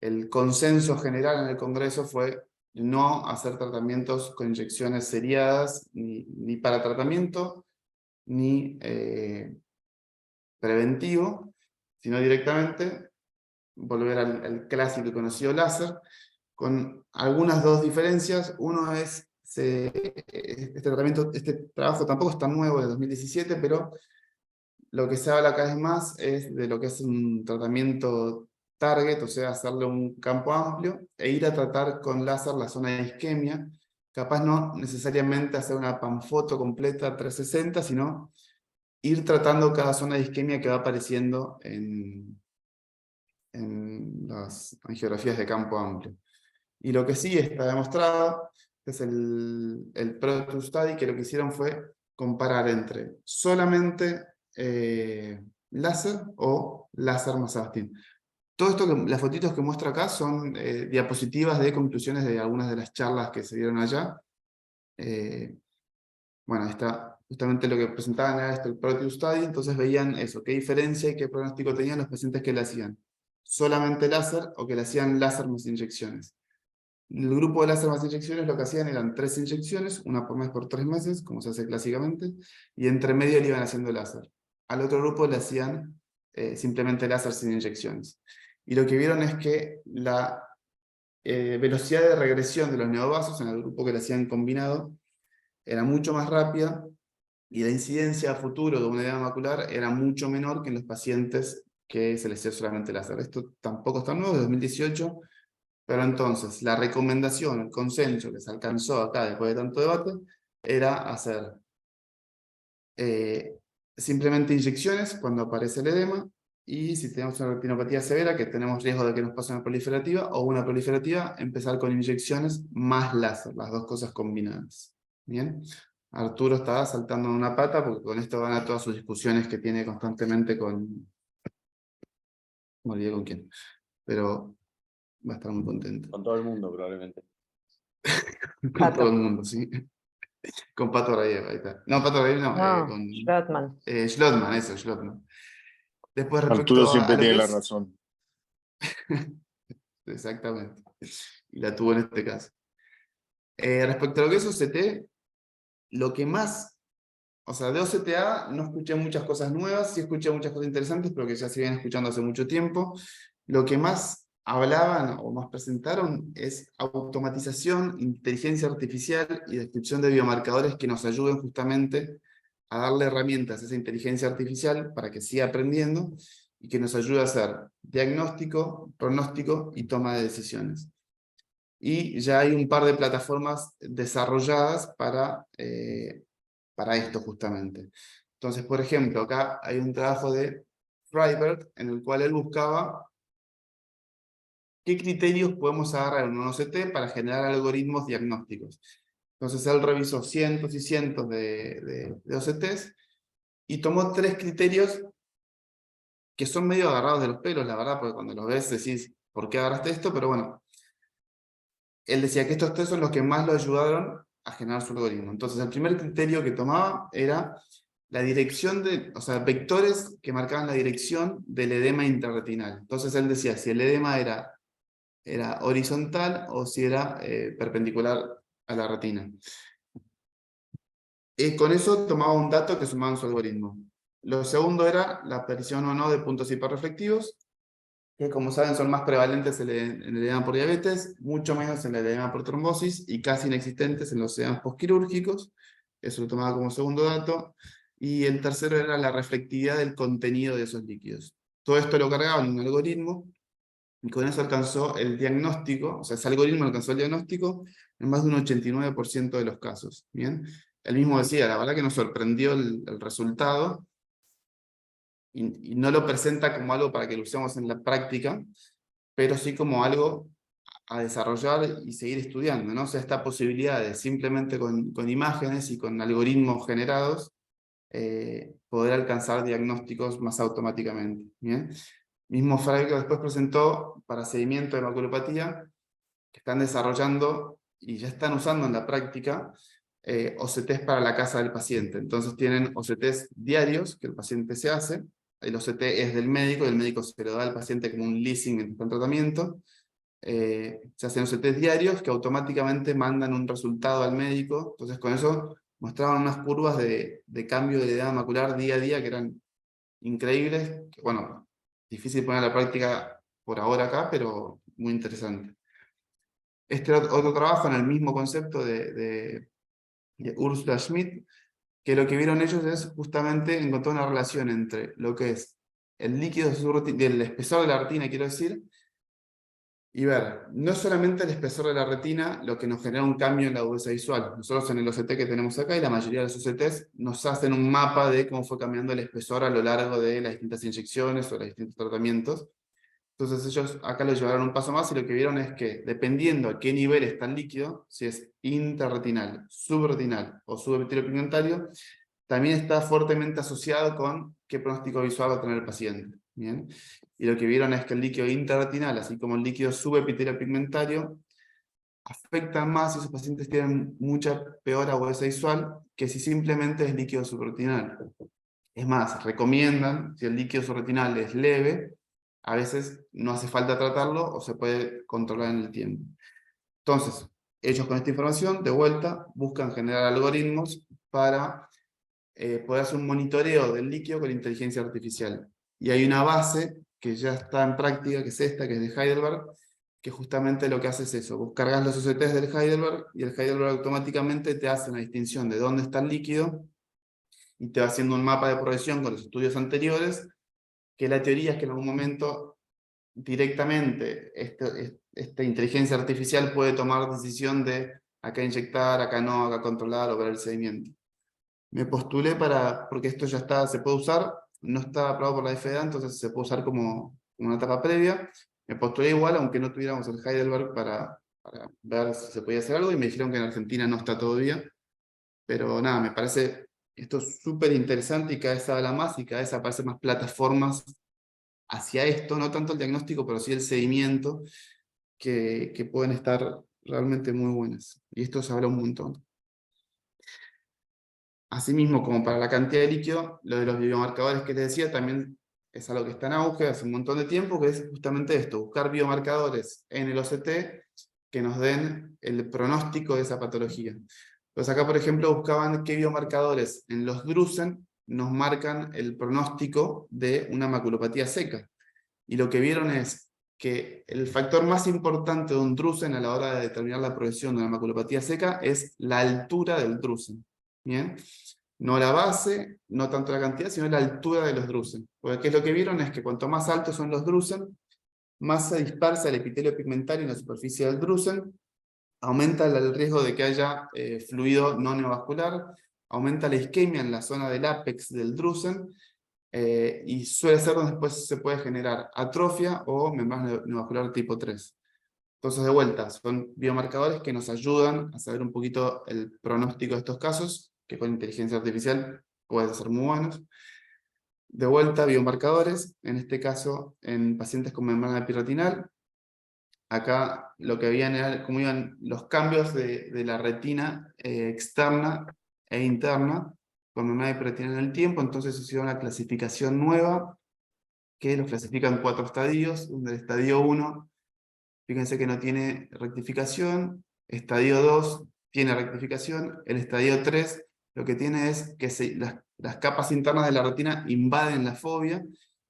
el consenso general en el Congreso fue no hacer tratamientos con inyecciones seriadas, ni para tratamiento, ni preventivo, sino directamente volver al clásico y conocido láser, con algunas dos diferencias. Uno es, este trabajo tampoco es tan nuevo, de 2017, pero lo que se habla cada vez más es de lo que es un tratamiento target, o sea, hacerle un campo amplio, e ir a tratar con láser la zona de isquemia, capaz no necesariamente hacer una panfoto completa 360, sino ir tratando cada zona de isquemia que va apareciendo en las angiografías de campo amplio. Y lo que sí está demostrado es el Pro2 Study, que lo que hicieron fue comparar entre solamente láser o láser más Avastin. Todo esto, las fotitos que muestro acá son diapositivas de conclusiones de algunas de las charlas que se dieron allá. Bueno, está justamente lo que presentaban era esto, el Pro2 Study. Entonces veían eso, qué diferencia y qué pronóstico tenían los pacientes que le hacían solamente láser o que le hacían láser más inyecciones. El grupo de láser más inyecciones lo que hacían eran 3 inyecciones, una por mes por 3 meses, como se hace clásicamente, y entre medio le iban haciendo láser. Al otro grupo le hacían simplemente láser sin inyecciones. Y lo que vieron es que la velocidad de regresión de los neovasos en el grupo que le hacían combinado era mucho más rápida, y la incidencia a futuro de una edema macular era mucho menor que en los pacientes que se les hacía solamente láser. Esto tampoco está nuevo, de 2018, pero entonces la recomendación, el consenso que se alcanzó acá después de tanto debate, era hacer simplemente inyecciones cuando aparece el edema, y si tenemos una retinopatía severa, que tenemos riesgo de que nos pase una proliferativa, o una proliferativa, empezar con inyecciones más láser, las dos cosas combinadas. ¿Bien? Arturo estaba saltando en una pata, porque con esto van a todas sus discusiones que tiene constantemente con... Me olvidé con quién, pero va a estar muy contento. Con todo el mundo, probablemente. Con Pato. todo el mundo, sí. Con Pato Rayev, ahí está. No, Pato Rayev no, No, con Schlotman. Schlotman, eso, Schlotman. Después Arturo respecto siempre a lo tiene que la es... razón. Exactamente. Y la tuvo en este caso. Respecto a lo que es OCT, lo que más... O sea, de OCTA no escuché muchas cosas nuevas, sí escuché muchas cosas interesantes, pero que ya se vienen escuchando hace mucho tiempo. Lo que más hablaban o más presentaron es automatización, inteligencia artificial y descripción de biomarcadores que nos ayuden justamente a darle herramientas a esa inteligencia artificial para que siga aprendiendo y que nos ayude a hacer diagnóstico, pronóstico y toma de decisiones. Y ya hay un par de plataformas desarrolladas para esto justamente. Entonces, por ejemplo, acá hay un trabajo de Freiberg en el cual él buscaba qué criterios podemos agarrar en un OCT para generar algoritmos diagnósticos. Entonces él revisó cientos y cientos de OCTs y tomó 3 criterios que son medio agarrados de los pelos, la verdad, porque cuando los ves decís, ¿por qué agarraste esto? Pero bueno, él decía que estos 3 son los que más lo ayudaron a generar su algoritmo. Entonces el primer criterio que tomaba era la dirección de, o sea, vectores que marcaban la dirección del edema intrarretinal. Entonces él decía si el edema era horizontal o si era perpendicular a la retina. Con eso tomaba un dato que sumaba en su algoritmo. Lo segundo era la aparición o no de puntos hiperreflectivos, que como saben son más prevalentes en el edema por diabetes, mucho menos en el edema por trombosis, y casi inexistentes en los edemas postquirúrgicos. Eso lo tomaba como segundo dato. Y el tercero era la reflectividad del contenido de esos líquidos. Todo esto lo cargaba en un algoritmo, y con eso alcanzó el diagnóstico, o sea, ese algoritmo alcanzó el diagnóstico en más de un 89% de los casos. ¿Bien? Él mismo decía, la verdad que nos sorprendió el resultado, y no lo presenta como algo para que lo usemos en la práctica, pero sí como algo a desarrollar y seguir estudiando, ¿no? O sea, esta posibilidad de simplemente con imágenes y con algoritmos generados, poder alcanzar diagnósticos más automáticamente. ¿Bien? Mismo Freiberg después presentó para seguimiento de maculopatía, que están desarrollando y ya están usando en la práctica OCTs para la casa del paciente. Entonces tienen OCTs diarios que el paciente se hace, el OCT es del médico, y el médico se lo da al paciente como un leasing en el tratamiento. Se hacen OCTs diarios que automáticamente mandan un resultado al médico. Entonces con eso mostraban unas curvas de cambio de edema macular día a día que eran increíbles, que, bueno, difícil poner a la práctica por ahora acá, pero muy interesante. Este otro trabajo en el mismo concepto de Ursula Schmidt, que lo que vieron ellos es justamente encontrar una relación entre lo que es el líquido del espesor de la retina, quiero decir, y ver, no es solamente el espesor de la retina lo que nos genera un cambio en la agudeza visual. Nosotros en el OCT que tenemos acá, y la mayoría de los OCTs, nos hacen un mapa de cómo fue cambiando el espesor a lo largo de las distintas inyecciones o los distintos tratamientos. Entonces ellos acá lo llevaron un paso más, y lo que vieron es que, dependiendo a qué nivel está el líquido, si es intrarretinal, subretinal o subepitelopigmentario, también está fuertemente asociado con qué pronóstico visual va a tener el paciente. ¿Bien? Y lo que vieron es que el líquido intrarretinal, así como el líquido subepitelopigmentario, afectan más si esos pacientes tienen mucha peor agudeza visual que si simplemente es líquido subretinal. Es más, recomiendan, si el líquido subretinal es leve, a veces no hace falta tratarlo o se puede controlar en el tiempo. Entonces, ellos con esta información, de vuelta, buscan generar algoritmos para poder hacer un monitoreo del líquido con inteligencia artificial. Y hay una base que ya está en práctica, que es esta, que es de Heidelberg, que justamente lo que hace es eso. Vos cargas los OCTs del Heidelberg, y el Heidelberg automáticamente te hace una distinción de dónde está el líquido, y te va haciendo un mapa de progresión con los estudios anteriores, que la teoría es que en algún momento directamente esta inteligencia artificial puede tomar decisión de acá inyectar, acá no, acá controlar o ver el seguimiento. Me postulé porque esto ya está, se puede usar, no está aprobado por la FDA, entonces se puede usar como una etapa previa. Me postulé igual, aunque no tuviéramos el Heidelberg, para ver si se podía hacer algo, y me dijeron que en Argentina no está todavía. Pero nada, me parece esto súper interesante, y cada vez se habla más, y cada vez aparecen más plataformas hacia esto, no tanto el diagnóstico, pero sí el seguimiento, que pueden estar realmente muy buenas. Y esto se habla un montón. Asimismo, como para la cantidad de líquido, lo de los biomarcadores que les decía también es algo que está en auge hace un montón de tiempo, que es justamente esto, buscar biomarcadores en el OCT que nos den el pronóstico de esa patología. Pues acá, por ejemplo, buscaban qué biomarcadores en los drusen nos marcan el pronóstico de una maculopatía seca. Y lo que vieron es que el factor más importante de un drusen a la hora de determinar la progresión de una maculopatía seca es la altura del drusen. ¿Bien? No la base, no tanto la cantidad, sino la altura de los drusen. Porque ¿qué es lo que vieron? Es que cuanto más altos son los drusen, más se dispersa el epitelio pigmentario en la superficie del drusen, aumenta el riesgo de que haya fluido no neovascular, aumenta la isquemia en la zona del ápex del drusen, y suele ser donde después se puede generar atrofia o membrana neovascular tipo 3. Entonces, de vuelta, son biomarcadores que nos ayudan a saber un poquito el pronóstico de estos casos, que con inteligencia artificial pueden ser muy buenos. De vuelta, biomarcadores, en este caso en pacientes con membrana epiretinal. Acá lo que habían era cómo iban los cambios de la retina externa e interna con membrana epiretinal en el tiempo. Entonces hicieron una clasificación nueva que los clasifica en 4 estadios, donde el estadio 1, fíjense que no tiene rectificación, estadio 2 tiene rectificación, el estadio 3 lo que tiene es que las capas internas de la retina invaden la fovea.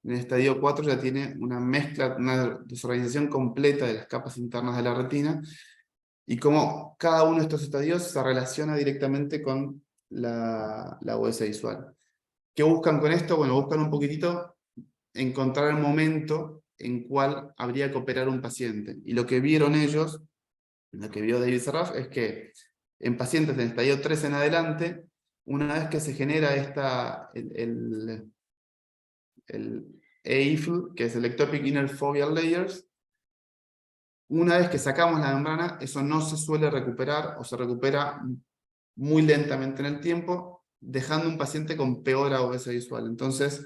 En el estadio 4 ya tiene una mezcla, una desorganización completa de las capas internas de la retina, y cómo cada uno de estos estadios se relaciona directamente con la OS visual. ¿Qué buscan con esto? Bueno, buscan un poquitito encontrar el momento en cual habría que operar un paciente. Y lo que vieron ellos, lo que vio David Sarraf, es que en pacientes del estadio 3 en adelante, una vez que se genera el EIFL, que es el Ectopic Inner Foveal Layers, una vez que sacamos la membrana, eso no se suele recuperar, o se recupera muy lentamente en el tiempo, dejando un paciente con peor AOS visual. Entonces,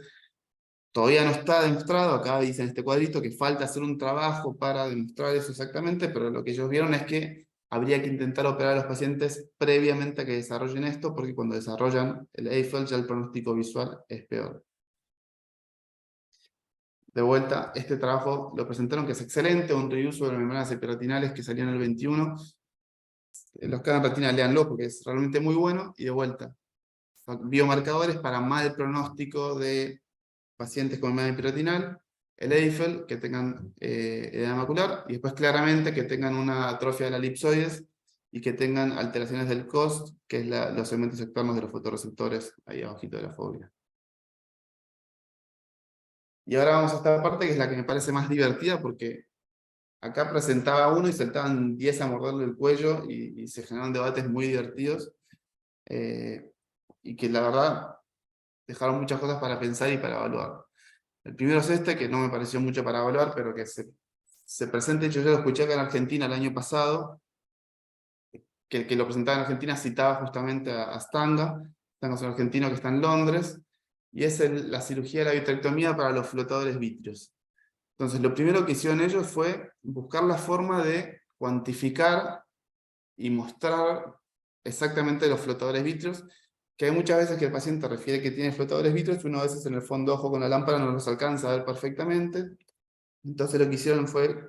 todavía no está demostrado, acá dice en este cuadrito que falta hacer un trabajo para demostrar eso exactamente, pero lo que ellos vieron es que habría que intentar operar a los pacientes previamente a que desarrollen esto, porque cuando desarrollan el EIFL ya el pronóstico visual es peor. De vuelta, este trabajo lo presentaron, que es excelente, un review sobre membranas epiratinales que salió en el 21. Los que hagan retina, léanlo porque es realmente muy bueno. Y de vuelta, biomarcadores para mal pronóstico de pacientes con membrana epiratinal, el EIFL, que tengan edema macular, y después claramente que tengan una atrofia de la elipsoides y que tengan alteraciones del COST, que es los segmentos externos de los fotorreceptores, ahí abajito de la fovea. Y ahora vamos a esta parte, que es la que me parece más divertida, porque acá presentaba uno y saltaban 10 a morderle el cuello, y se generaron debates muy divertidos, y que la verdad dejaron muchas cosas para pensar y para evaluar. El primero es este, que no me pareció mucho para evaluar, pero que se presenta. Yo ya lo escuché acá en Argentina el año pasado, que el que lo presentaba en Argentina citaba justamente a Stanga. Stanga es un argentino que está en Londres, y es la cirugía de la vitrectomía para los flotadores vítreos. Entonces, lo primero que hicieron ellos fue buscar la forma de cuantificar y mostrar exactamente los flotadores vítreos, que hay muchas veces que el paciente refiere que tiene flotadores vítreos, y uno a veces en el fondo ojo con la lámpara no los alcanza a ver perfectamente. Entonces lo que hicieron fue,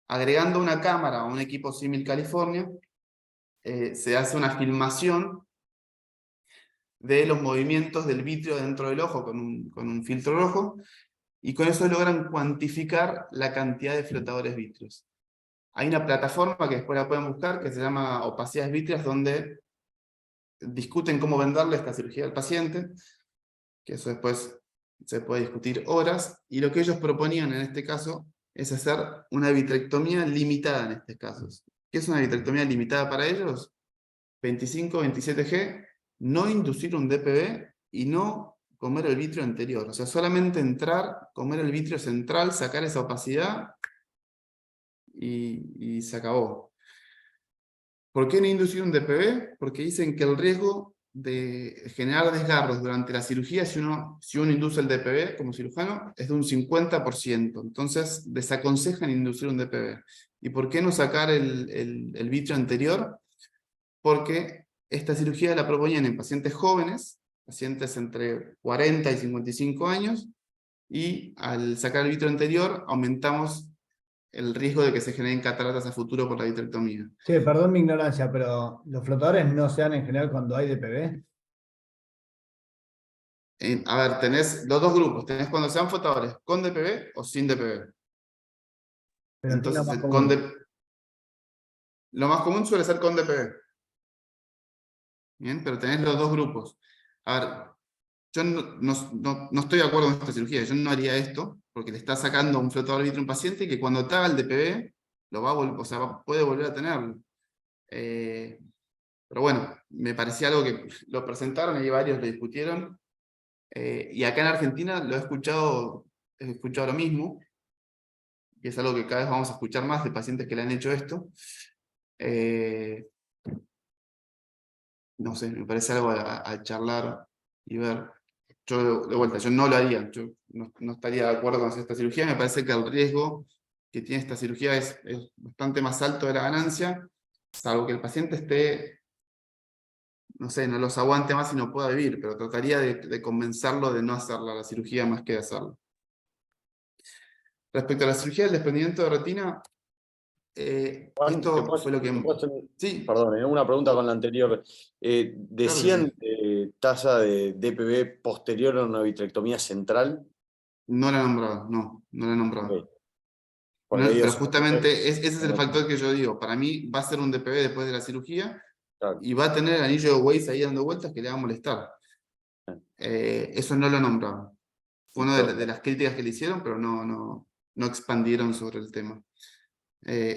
agregando una cámara a un equipo Simil California, se hace una filmación de los movimientos del vítreo dentro del ojo con un filtro rojo, y con eso logran cuantificar la cantidad de flotadores vítreos. Hay una plataforma que después la pueden buscar, que se llama Opacidades Vítreas, donde discuten cómo venderle esta cirugía al paciente, que eso después se puede discutir horas, y lo que ellos proponían en este caso es hacer una vitrectomía limitada en estos casos. ¿Qué es una vitrectomía limitada para ellos? 25-27G, no inducir un DPB y no comer el vítreo anterior. O sea, solamente entrar, comer el vítreo central, sacar esa opacidad y se acabó. ¿Por qué no inducir un DPB? Porque dicen que el riesgo de generar desgarros durante la cirugía, si uno induce el DPB como cirujano, es de un 50%. Entonces desaconsejan inducir un DPB. ¿Y por qué no sacar el vítreo anterior? Porque esta cirugía la proponían en pacientes jóvenes, pacientes entre 40 y 55 años, y al sacar el vítreo anterior aumentamos el riesgo de que se generen cataratas a futuro por la vitrectomía. Sí, perdón mi ignorancia, pero ¿los flotadores no se dan en general cuando hay DPB? A ver, tenés los dos grupos, tenés cuando sean flotadores con DPB o sin DPB. Pero Entonces, ¿qué es lo más común? lo más común suele ser con DPB. Bien, pero tenés los dos grupos. A ver, yo no estoy de acuerdo con esta cirugía, yo no haría esto, porque le está sacando un flotador vítreo a un paciente que cuando te haga el DPB, lo va a o sea, puede volver a tenerlo. Pero bueno, me parecía algo que lo presentaron y varios lo discutieron. Y acá en Argentina he escuchado lo mismo, y es algo que cada vez vamos a escuchar más de pacientes que le han hecho esto. No sé, me parece algo a charlar y ver. Yo, de vuelta, yo no lo haría, yo no estaría de acuerdo con esta cirugía. Me parece que el riesgo que tiene esta cirugía es bastante más alto de la ganancia, salvo que el paciente esté, no sé, no los aguante más y no pueda vivir, pero trataría de convencerlo de no hacerla la cirugía más que de hacerlo. Respecto a la cirugía del desprendimiento de retina, Juan, esto fue lo que... ¿te puedo hacer Sí, perdón, una pregunta con la anterior. Decían tasa de DPB posterior a una vitrectomía central. no la he nombrado, no la he nombrado. Ok. Porque No, ahí pero eso- justamente ese es el no- factor que yo digo. Para mí va a ser un DPB después de la cirugía Claro. y va a tener el anillo de Weiss ahí dando vueltas que le va a molestar. Eso no lo he nombrado. Fue una de las críticas que le hicieron, pero no expandieron sobre el tema.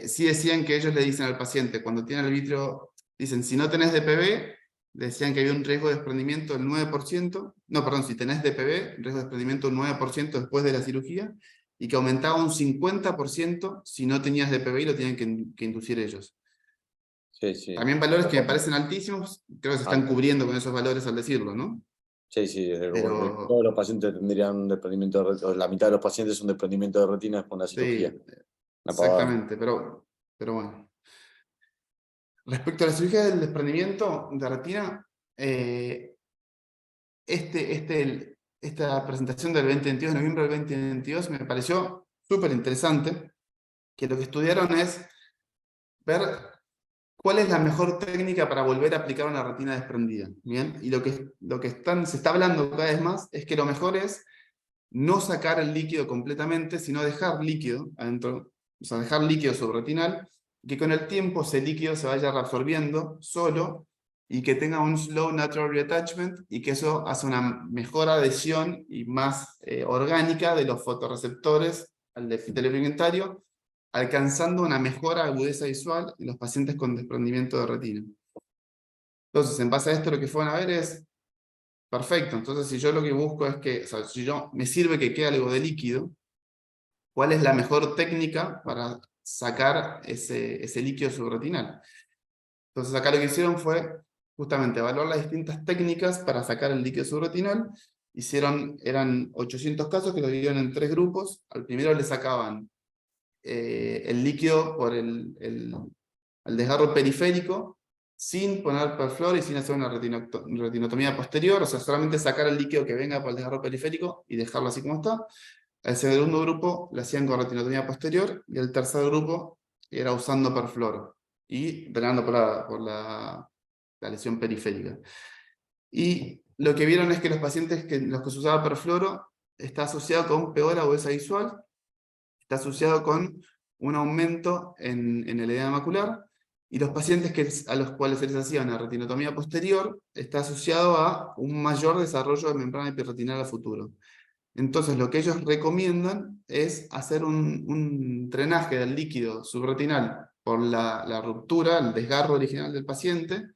Sí decían que ellos le dicen al paciente, cuando tiene el vitrio, dicen, si no tenés DPB, decían que había un riesgo de desprendimiento del 9%, no, perdón, si tenés DPB, riesgo de desprendimiento del 9% después de la cirugía, y que aumentaba un 50% si no tenías DPB y lo tenían que inducir ellos. Sí, sí. También valores que me parecen altísimos, creo que se están Alto. cubriendo con esos valores al decirlo, ¿no? Sí, sí, Pero- todos los pacientes tendrían un desprendimiento de retina, la mitad de los pacientes un desprendimiento de retina después de la cirugía. Sí, Una pavada. exactamente, pero bueno. Respecto a la cirugía del desprendimiento de retina, esta presentación del 2022, de noviembre del 2022, me pareció súper interesante, que lo que estudiaron es ver cuál es la mejor técnica para volver a aplicar una retina desprendida. ¿Bien? Y lo que se está hablando cada vez más es que lo mejor es no sacar el líquido completamente, sino dejar líquido adentro, o sea, dejar líquido subretinal, que con el tiempo ese líquido se vaya reabsorbiendo solo, y que tenga un slow natural reattachment, y que eso hace una mejor adhesión y más orgánica de los fotorreceptores al epitelio pigmentario, alcanzando una mejor agudeza visual en los pacientes con desprendimiento de retina. Entonces, en base a esto, lo que fueron a ver es, perfecto, entonces si yo lo que busco es que, o sea, si me sirve que quede algo de líquido, ¿cuál es la mejor técnica para sacar ese líquido subretinal? Entonces acá lo que hicieron fue justamente evaluar las distintas técnicas para sacar el líquido subretinal. Eran 800 casos que lo dividieron en 3 grupos. Al primero le sacaban el líquido por el desgarro periférico, sin poner perflor y sin hacer una retinotomía posterior, o sea, solamente sacar el líquido que venga por el desgarro periférico y dejarlo así como está. El segundo grupo lo hacían con retinotomía posterior, y el tercer grupo era usando perfloro y drenando por la lesión periférica. Y lo que vieron es que los pacientes los que se usaba perfloro está asociado con peor agudeza visual, está asociado con un aumento en el edema macular, y los pacientes a los cuales se les hacía una retinotomía posterior está asociado a un mayor desarrollo de membrana epirretinal a futuro. Entonces lo que ellos recomiendan es hacer un drenaje del líquido subretinal por la ruptura, el desgarro original del paciente,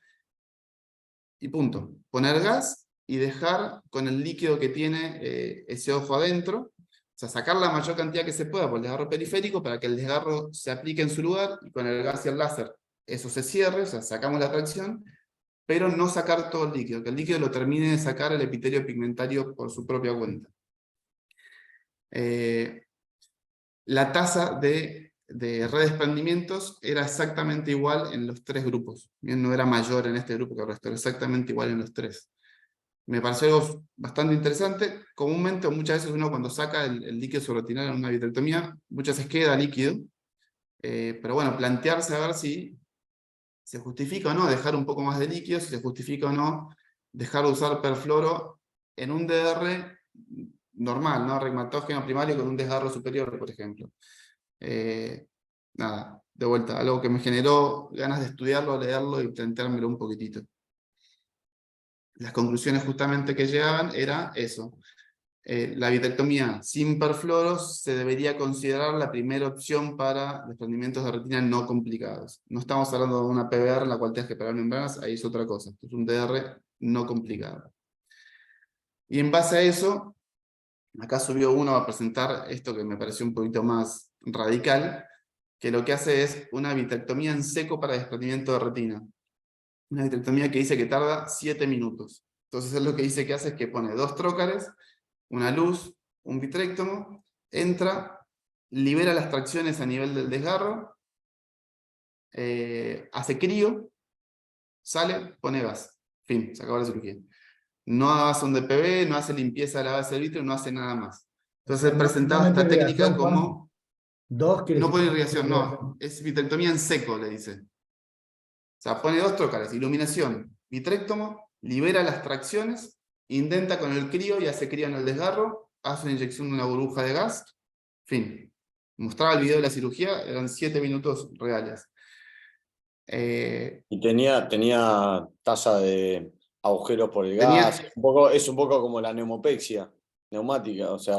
y punto. Poner gas y dejar con el líquido que tiene ese ojo adentro, o sea, sacar la mayor cantidad que se pueda por el desgarro periférico para que el desgarro se aplique en su lugar, y con el gas y el láser eso se cierre, o sea, sacamos la tracción, pero no sacar todo el líquido, que el líquido lo termine de sacar el epitelio pigmentario por su propia cuenta. La tasa de redesprendimientos era exactamente igual en los 3 grupos. Bien, no era mayor en este grupo que el resto, era exactamente igual en los 3. Me pareció algo bastante interesante. Comúnmente, o muchas veces uno cuando saca el líquido subretinal en una vitrectomía, muchas veces queda líquido. Pero bueno, plantearse a ver si se justifica o no dejar un poco más de líquido, si se justifica o no dejar de usar perfluoro en un DR normal, ¿no? Regmatógeno primario con un desgarro superior, por ejemplo. Nada, de vuelta, algo que me generó ganas de estudiarlo, leerlo y planteármelo un poquitito. Las conclusiones justamente que llegaban era eso. La vitrectomía sin perfluoros se debería considerar la primera opción para desprendimientos de retina no complicados. No estamos hablando de una PBR en la cual tengas que pegar membranas, ahí es otra cosa. Es un DR no complicado. Y en base a eso, acá subió uno a presentar esto que me pareció un poquito más radical, que lo que hace es una vitrectomía en seco para desprendimiento de retina. Una vitrectomía que dice que tarda 7 minutos. Entonces él lo que dice que hace es que pone 2 trócares, una luz, un vitrectomo, entra, libera las tracciones a nivel del desgarro, hace crío, sale, pone gas. Fin, se acabó la cirugía. No hace un DPB, no hace limpieza de la base del vitrio, no hace nada más. Entonces él presentaba esta técnica como... Dos quiere No decir pone que irrigación, tiene no. Es vitrectomía en seco, le dice. O sea, pone dos trocales, iluminación, vitrectomo, libera las tracciones, indenta con el crío y hace crío en el desgarro, hace una inyección de una burbuja de gas, fin. Mostraba el video de la cirugía, eran 7 minutos reales. Y tenía tasa de agujeros por el Tenía- gas. Es un poco como la neumopexia neumática. O sea,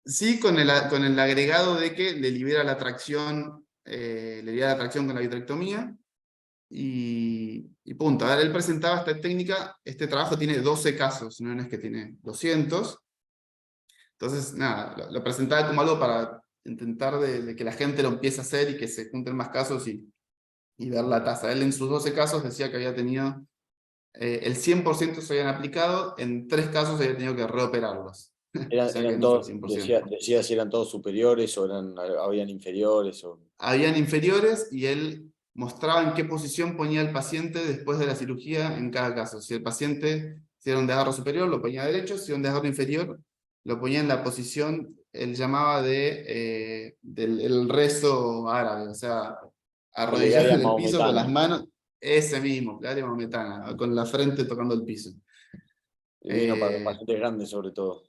Sí, con el agregado de que le libera la tracción, con la vitrectomía, y punto. A ver, él presentaba esta técnica, este trabajo tiene 12 casos, no es que tiene 200. Entonces, nada, lo presentaba como algo para intentar de que la gente lo empiece a hacer y que se junten más casos y ver la tasa. Él en sus 12 casos decía que había tenido, el 100% se habían aplicado, en 3 casos había tenido que reoperarlos. O sea que eran no fue el todos, 100%. decía si eran todos superiores o habían inferiores. Habían inferiores y él mostraba en qué posición ponía el paciente después de la cirugía en cada caso. Si el paciente si era un desgarro superior, lo ponía derecho; si era un desgarro inferior, lo ponía en la posición, él llamaba del el rezo árabe, o sea, arrodillado Plegaria en el piso con las maometana. manos, ese mismo, plegaria maometana, con la frente tocando el piso. Divino para los Eh, pacientes grandes, sobre todo.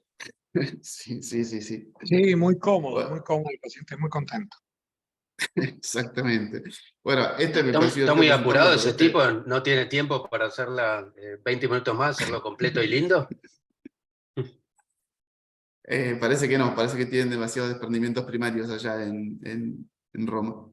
sí, sí, sí, sí. Sí, muy cómodo, Bueno, muy cómodo. El paciente es muy contento. exactamente. Bueno, este me Está, pareció está divertido muy apurado presentarlo porque ese tipo, no tiene tiempo para hacerla 20 minutos más, hacerlo completo y lindo. Parece que no, parece que tienen demasiados desprendimientos primarios allá en Roma.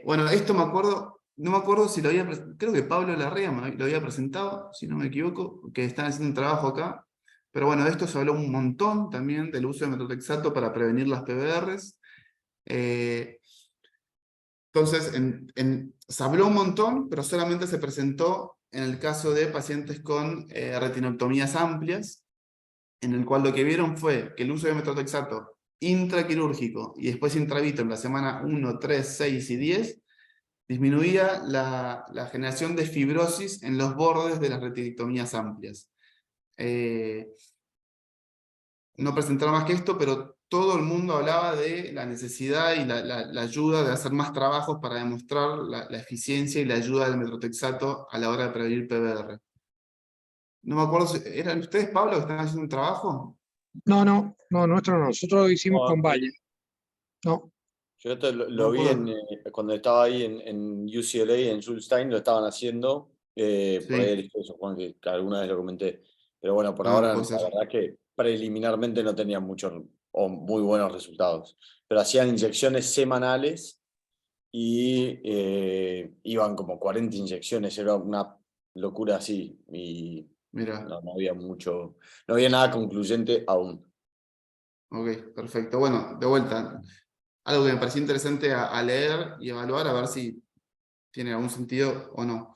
Bueno, esto me acuerdo, no me acuerdo si lo había, creo que Pablo Larrea lo había presentado, si no me equivoco, que están haciendo un trabajo acá. Pero bueno, de esto se habló un montón también, del uso de metotrexato para prevenir las PBRs. Entonces, se habló un montón, pero solamente se presentó en el caso de pacientes con retinectomías amplias, en el cual lo que vieron fue que el uso de metotrexato intraquirúrgico y después intravítero en la semana 1, 3, 6 y 10 disminuía la generación de fibrosis en los bordes de las retinectomías amplias. No presentaron más que esto, pero todo el mundo hablaba de la necesidad y la ayuda de hacer más trabajos para demostrar la eficiencia y la ayuda del metotrexato a la hora de prevenir PBR. No me acuerdo, ¿eran ustedes, Pablo, que estaban haciendo un trabajo? No, nuestro no. Nosotros lo hicimos No, con Valle. No, Yo esto lo No vi puedo. cuando estaba ahí en UCLA, en Schulstein, lo estaban haciendo. Por ahí Sí. el eso, Juan, que alguna vez lo comenté. Pero bueno, por Ah, ahora puede la ser. verdad que preliminarmente no tenían muchos o muy buenos resultados. Pero hacían inyecciones semanales y iban como 40 inyecciones, era una locura así. Y Mira, no había mucho, no había nada concluyente aún. ok, perfecto. Bueno, de vuelta, algo que me pareció interesante a leer y evaluar, a ver si tiene algún sentido o no.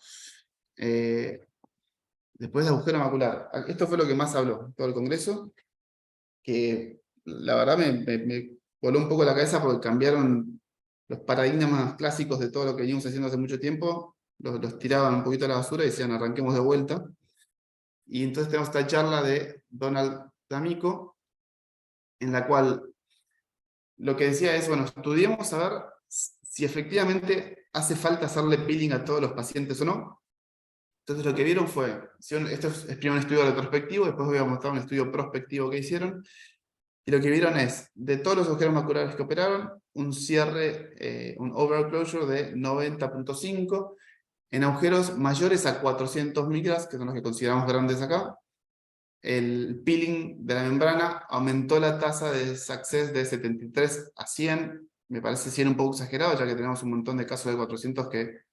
Después de agujero macular. Esto fue lo que más habló en todo el congreso, que la verdad me voló un poco la cabeza porque cambiaron los paradigmas clásicos de todo lo que venimos haciendo hace mucho tiempo, los tiraban un poquito a la basura y decían arranquemos de vuelta. Y entonces tenemos esta charla de Donald D'Amico, en la cual lo que decía es, bueno, estudiemos a ver si efectivamente hace falta hacerle peeling a todos los pacientes o no. Entonces lo que vieron fue, esto es primero un estudio retrospectivo, después voy a mostrar un estudio prospectivo que hicieron, y lo que vieron es, de todos los agujeros maculares que operaron, un cierre, un overall closure de 90.5, en agujeros mayores a 400 micras, que son los que consideramos grandes acá. El peeling de la membrana aumentó la tasa de success de 73 a 100, me parece 100 un poco exagerado, ya que tenemos un montón de casos de 400 que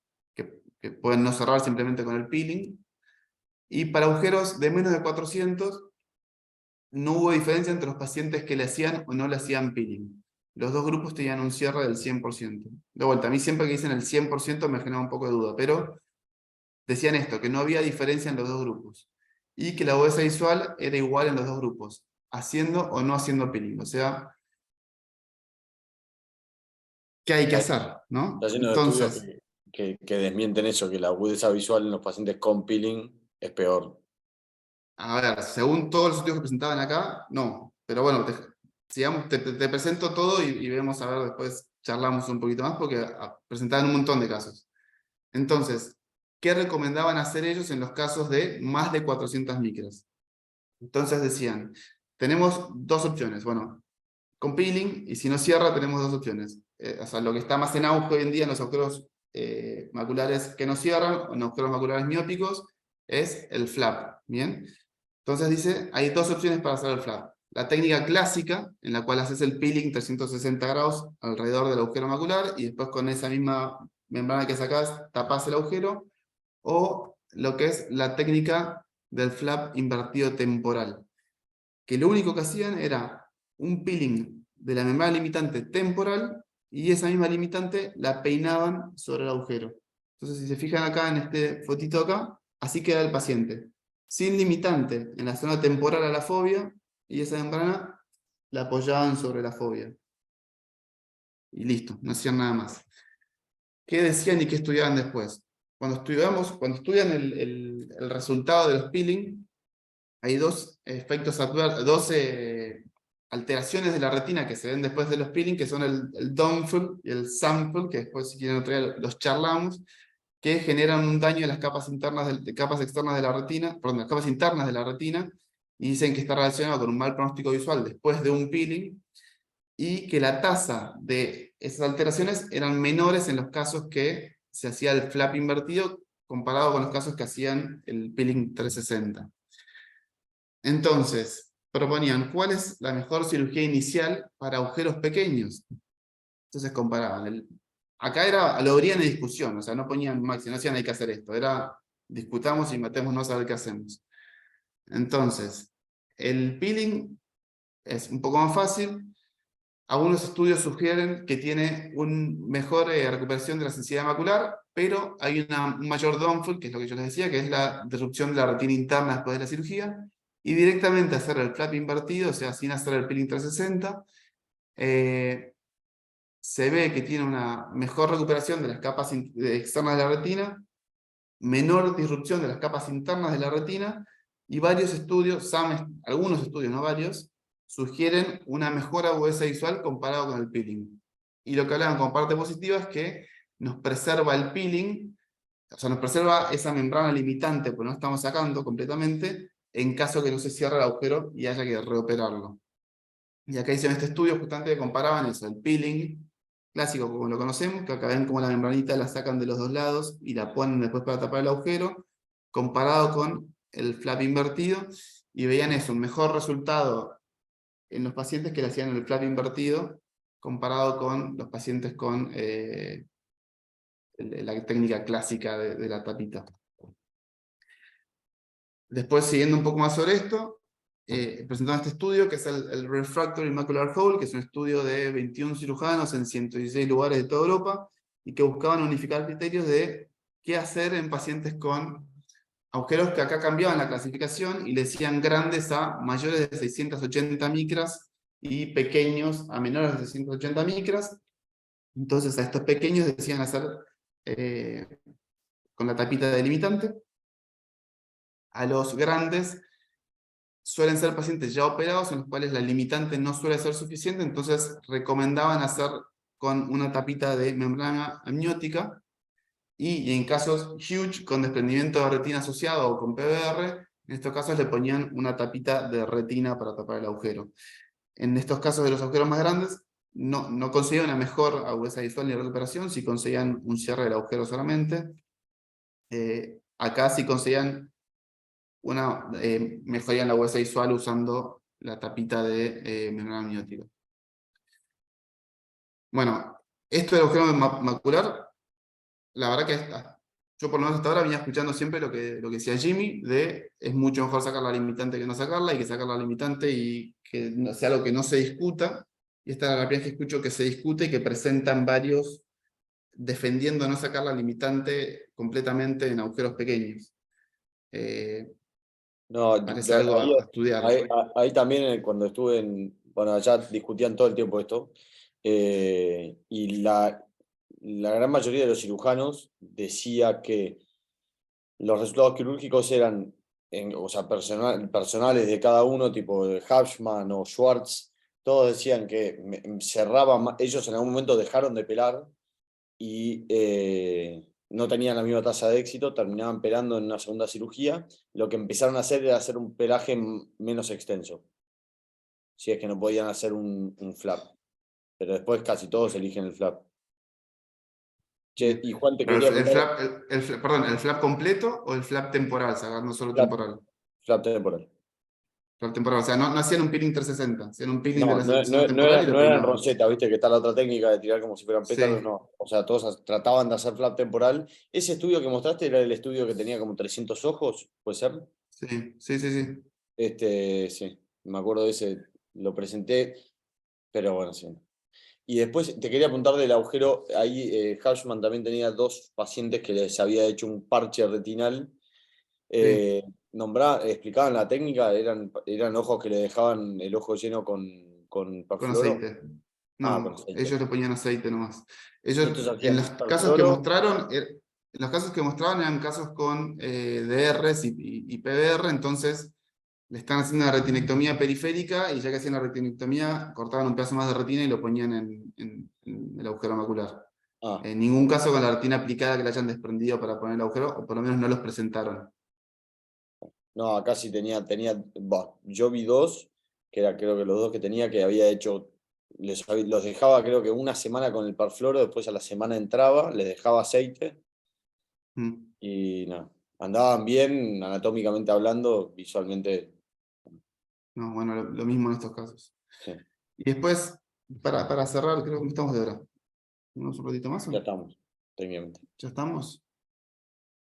pueden no cerrar simplemente con el peeling. Y para agujeros de menos de 400, no hubo diferencia entre los pacientes que le hacían o no le hacían peeling. Los dos grupos tenían un cierre del 100%. De vuelta, a mí siempre que dicen el 100% me genera un poco de duda, pero decían esto, que no había diferencia en los dos grupos. Y que la agudeza visual era igual en los dos grupos, haciendo o no haciendo peeling. O sea, ¿qué hay que hacer? ¿no? Está lleno de Entonces, estudios que desmienten eso, que la agudeza visual en los pacientes con peeling es peor. a ver, según todos los estudios que presentaban acá, no. Pero bueno, sigamos, te presento todo y vemos, a ver, después charlamos un poquito más, porque presentaban un montón de casos. Entonces, ¿qué recomendaban hacer ellos en los casos de más de 400 micras? Entonces decían, tenemos dos opciones, bueno, con peeling, y si no cierra tenemos dos opciones. O sea, lo que está más en auge hoy en día en los agujeros maculares que no cierran, o en agujeros maculares miópicos, es el flap, ¿bien? Entonces dice, hay dos opciones para hacer el flap. La técnica clásica, en la cual haces el peeling 360 grados alrededor del agujero macular, y después con esa misma membrana que sacás, tapás el agujero, o lo que es la técnica del flap invertido temporal, que lo único que hacían era un peeling de la membrana limitante temporal, y esa misma limitante la peinaban sobre el agujero. Entonces, si se fijan acá en este fotito acá, así queda el paciente, sin limitante en la zona temporal a la fobia, y esa membrana la apoyaban sobre la fobia. Y listo, no hacían nada más. ¿Qué decían y qué estudiaban después? Cuando estudian el resultado de los peeling, hay dos efectos adversos, dos alteraciones de la retina que se ven después de los peeling, que son el downfall y el sample, que después, si quieren otra vez, los charlamos, que generan un daño en las capas internas capas externas de la retina, perdón, las capas internas de la retina, y dicen que está relacionado con un mal pronóstico visual después de un peeling, y que la tasa de esas alteraciones eran menores en los casos que se hacía el flap invertido, comparado con los casos que hacían el peeling 360. Entonces, proponían, ¿cuál es la mejor cirugía inicial para agujeros pequeños? Entonces comparaban. Acá lo abrían en discusión, o sea, no ponían máximo, no decían hay que hacer esto, era discutamos y matémonos a ver qué hacemos. Entonces, el peeling es un poco más fácil. Algunos estudios sugieren que tiene una mejor recuperación de la sensibilidad macular, pero hay un mayor downfall, que es lo que yo les decía, que es la disrupción de la retina interna después de la cirugía, y directamente hacer el flap invertido, o sea, sin hacer el peeling 360, se ve que tiene una mejor recuperación de las capas externas de la retina, menor disrupción de las capas internas de la retina, y varios estudios, algunos estudios, no varios, sugieren una mejor agudeza visual comparado con el peeling. Y lo que hablaban como parte positiva es que nos preserva el peeling, o sea, nos preserva esa membrana limitante, porque no estamos sacando completamente, en caso que no se cierre el agujero y haya que reoperarlo. Y acá hicieron este estudio justamente que comparaban eso, el peeling clásico como lo conocemos, que acá ven como la membranita la sacan de los dos lados y la ponen después para tapar el agujero, comparado con el flap invertido, y veían eso, un mejor resultado en los pacientes que le hacían el flap invertido, comparado con los pacientes con la técnica clásica de la tapita. Después, siguiendo un poco más sobre esto, presentaron este estudio, que es el Refractory Macular Hole, que es un estudio de 21 cirujanos en 116 lugares de toda Europa, y que buscaban unificar criterios de qué hacer en pacientes con agujeros que acá cambiaban la clasificación, y le decían grandes a mayores de 680 micras, y pequeños a menores de 680 micras. Entonces a estos pequeños decían hacer con la tapita delimitante. A los grandes suelen ser pacientes ya operados, en los cuales la limitante no suele ser suficiente, entonces recomendaban hacer con una tapita de membrana amniótica, y en casos huge, con desprendimiento de retina asociado o con PBR, en estos casos le ponían una tapita de retina para tapar el agujero. En estos casos de los agujeros más grandes, no conseguían una mejor agudeza visual ni recuperación, si conseguían un cierre del agujero solamente. Acá sí conseguían mejoría en la agudeza visual usando la tapita de membrana amniótica. Bueno, esto del agujero macular, la verdad que yo por lo menos hasta ahora venía escuchando siempre lo que decía Jimmy, es mucho mejor sacar la limitante que no sacarla, y que sacar la limitante y que sea algo que no se discuta, y esta es la primera vez que escucho que se discute y que presentan varios defendiendo no sacar la limitante completamente en agujeros pequeños. No, Parece algo a estudiar. Ahí también cuando estuve bueno, allá discutían todo el tiempo esto, y la gran mayoría de los cirujanos decía que los resultados quirúrgicos eran, o sea, personales de cada uno, tipo de Hafschman o Schwartz, todos decían que cerraba, ellos en algún momento dejaron de pelar y no tenían la misma tasa de éxito, terminaban pelando en una segunda cirugía. Lo que empezaron a hacer era hacer un pelaje menos extenso, si es que no podían hacer un flap. Pero después casi todos eligen el flap. Che, y Juan, te Pero quería el preguntar... perdón, ¿el flap completo o el flap temporal? Sacando solo Flap. temporal. Flap temporal. Flap temporal, o sea, no hacían un peeling 360, hacían un peeling de No, la zona temporal y lo no era en peinaban. roseta, viste que está la otra técnica de tirar como si fueran pétalos, Sí. no. O sea, todos trataban de hacer flap temporal. Ese estudio que mostraste era el estudio que tenía como 300 ojos, ¿puede ser? Sí, sí, sí, sí. Sí, me acuerdo de ese, lo presenté, pero bueno, sí. Y después te quería apuntar del agujero, ahí Hashman también tenía 2 pacientes que les había hecho un parche retinal. Explicaban la técnica, eran ojos que le dejaban el ojo lleno con Con perfluoro. aceite. Ah, No, con aceite. ellos le ponían aceite nomás. Estos Ellos, en hacían los casos que perfluoro. mostraron, en los casos que mostraban eran casos con DRs y PBR, entonces le están haciendo una retinectomía periférica y ya que hacían la retinectomía, cortaban un pedazo más de retina y lo ponían en el agujero macular. Ah, En ningún caso con la retina aplicada que le hayan desprendido para poner el agujero, o por lo menos no los presentaron. no, acá sí yo vi 2, que era creo que los 2 que tenía que había hecho, los dejaba creo que una semana con el perfluoro, después a la semana entraba, les dejaba aceite Mm. y no, andaban bien anatómicamente hablando, visualmente. No, bueno, lo mismo en estos casos. Sí, Y después, para cerrar, creo que estamos de hora. ¿Tenemos un ratito más? ya estamos, técnicamente. ¿Ya estamos?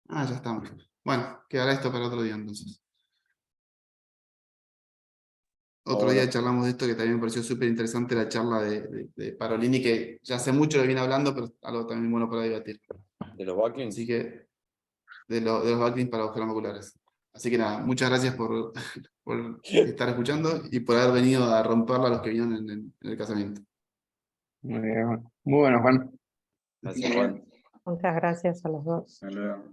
Ah, ya estamos. Bueno, quedará esto para otro día entonces. Otro Bueno, día charlamos de esto que también me pareció súper interesante la charla de Parolini, que ya hace mucho lo viene hablando, pero algo también bueno para debatir. de los backlinks. Así que, de los backlinks para agujeros maculares. Así que nada, muchas gracias por estar escuchando y por haber venido a romperla a los que vinieron en el casamiento. Muy bien. Muy bueno, Juan. Gracias, Juan. Muchas gracias a los dos. Hasta luego.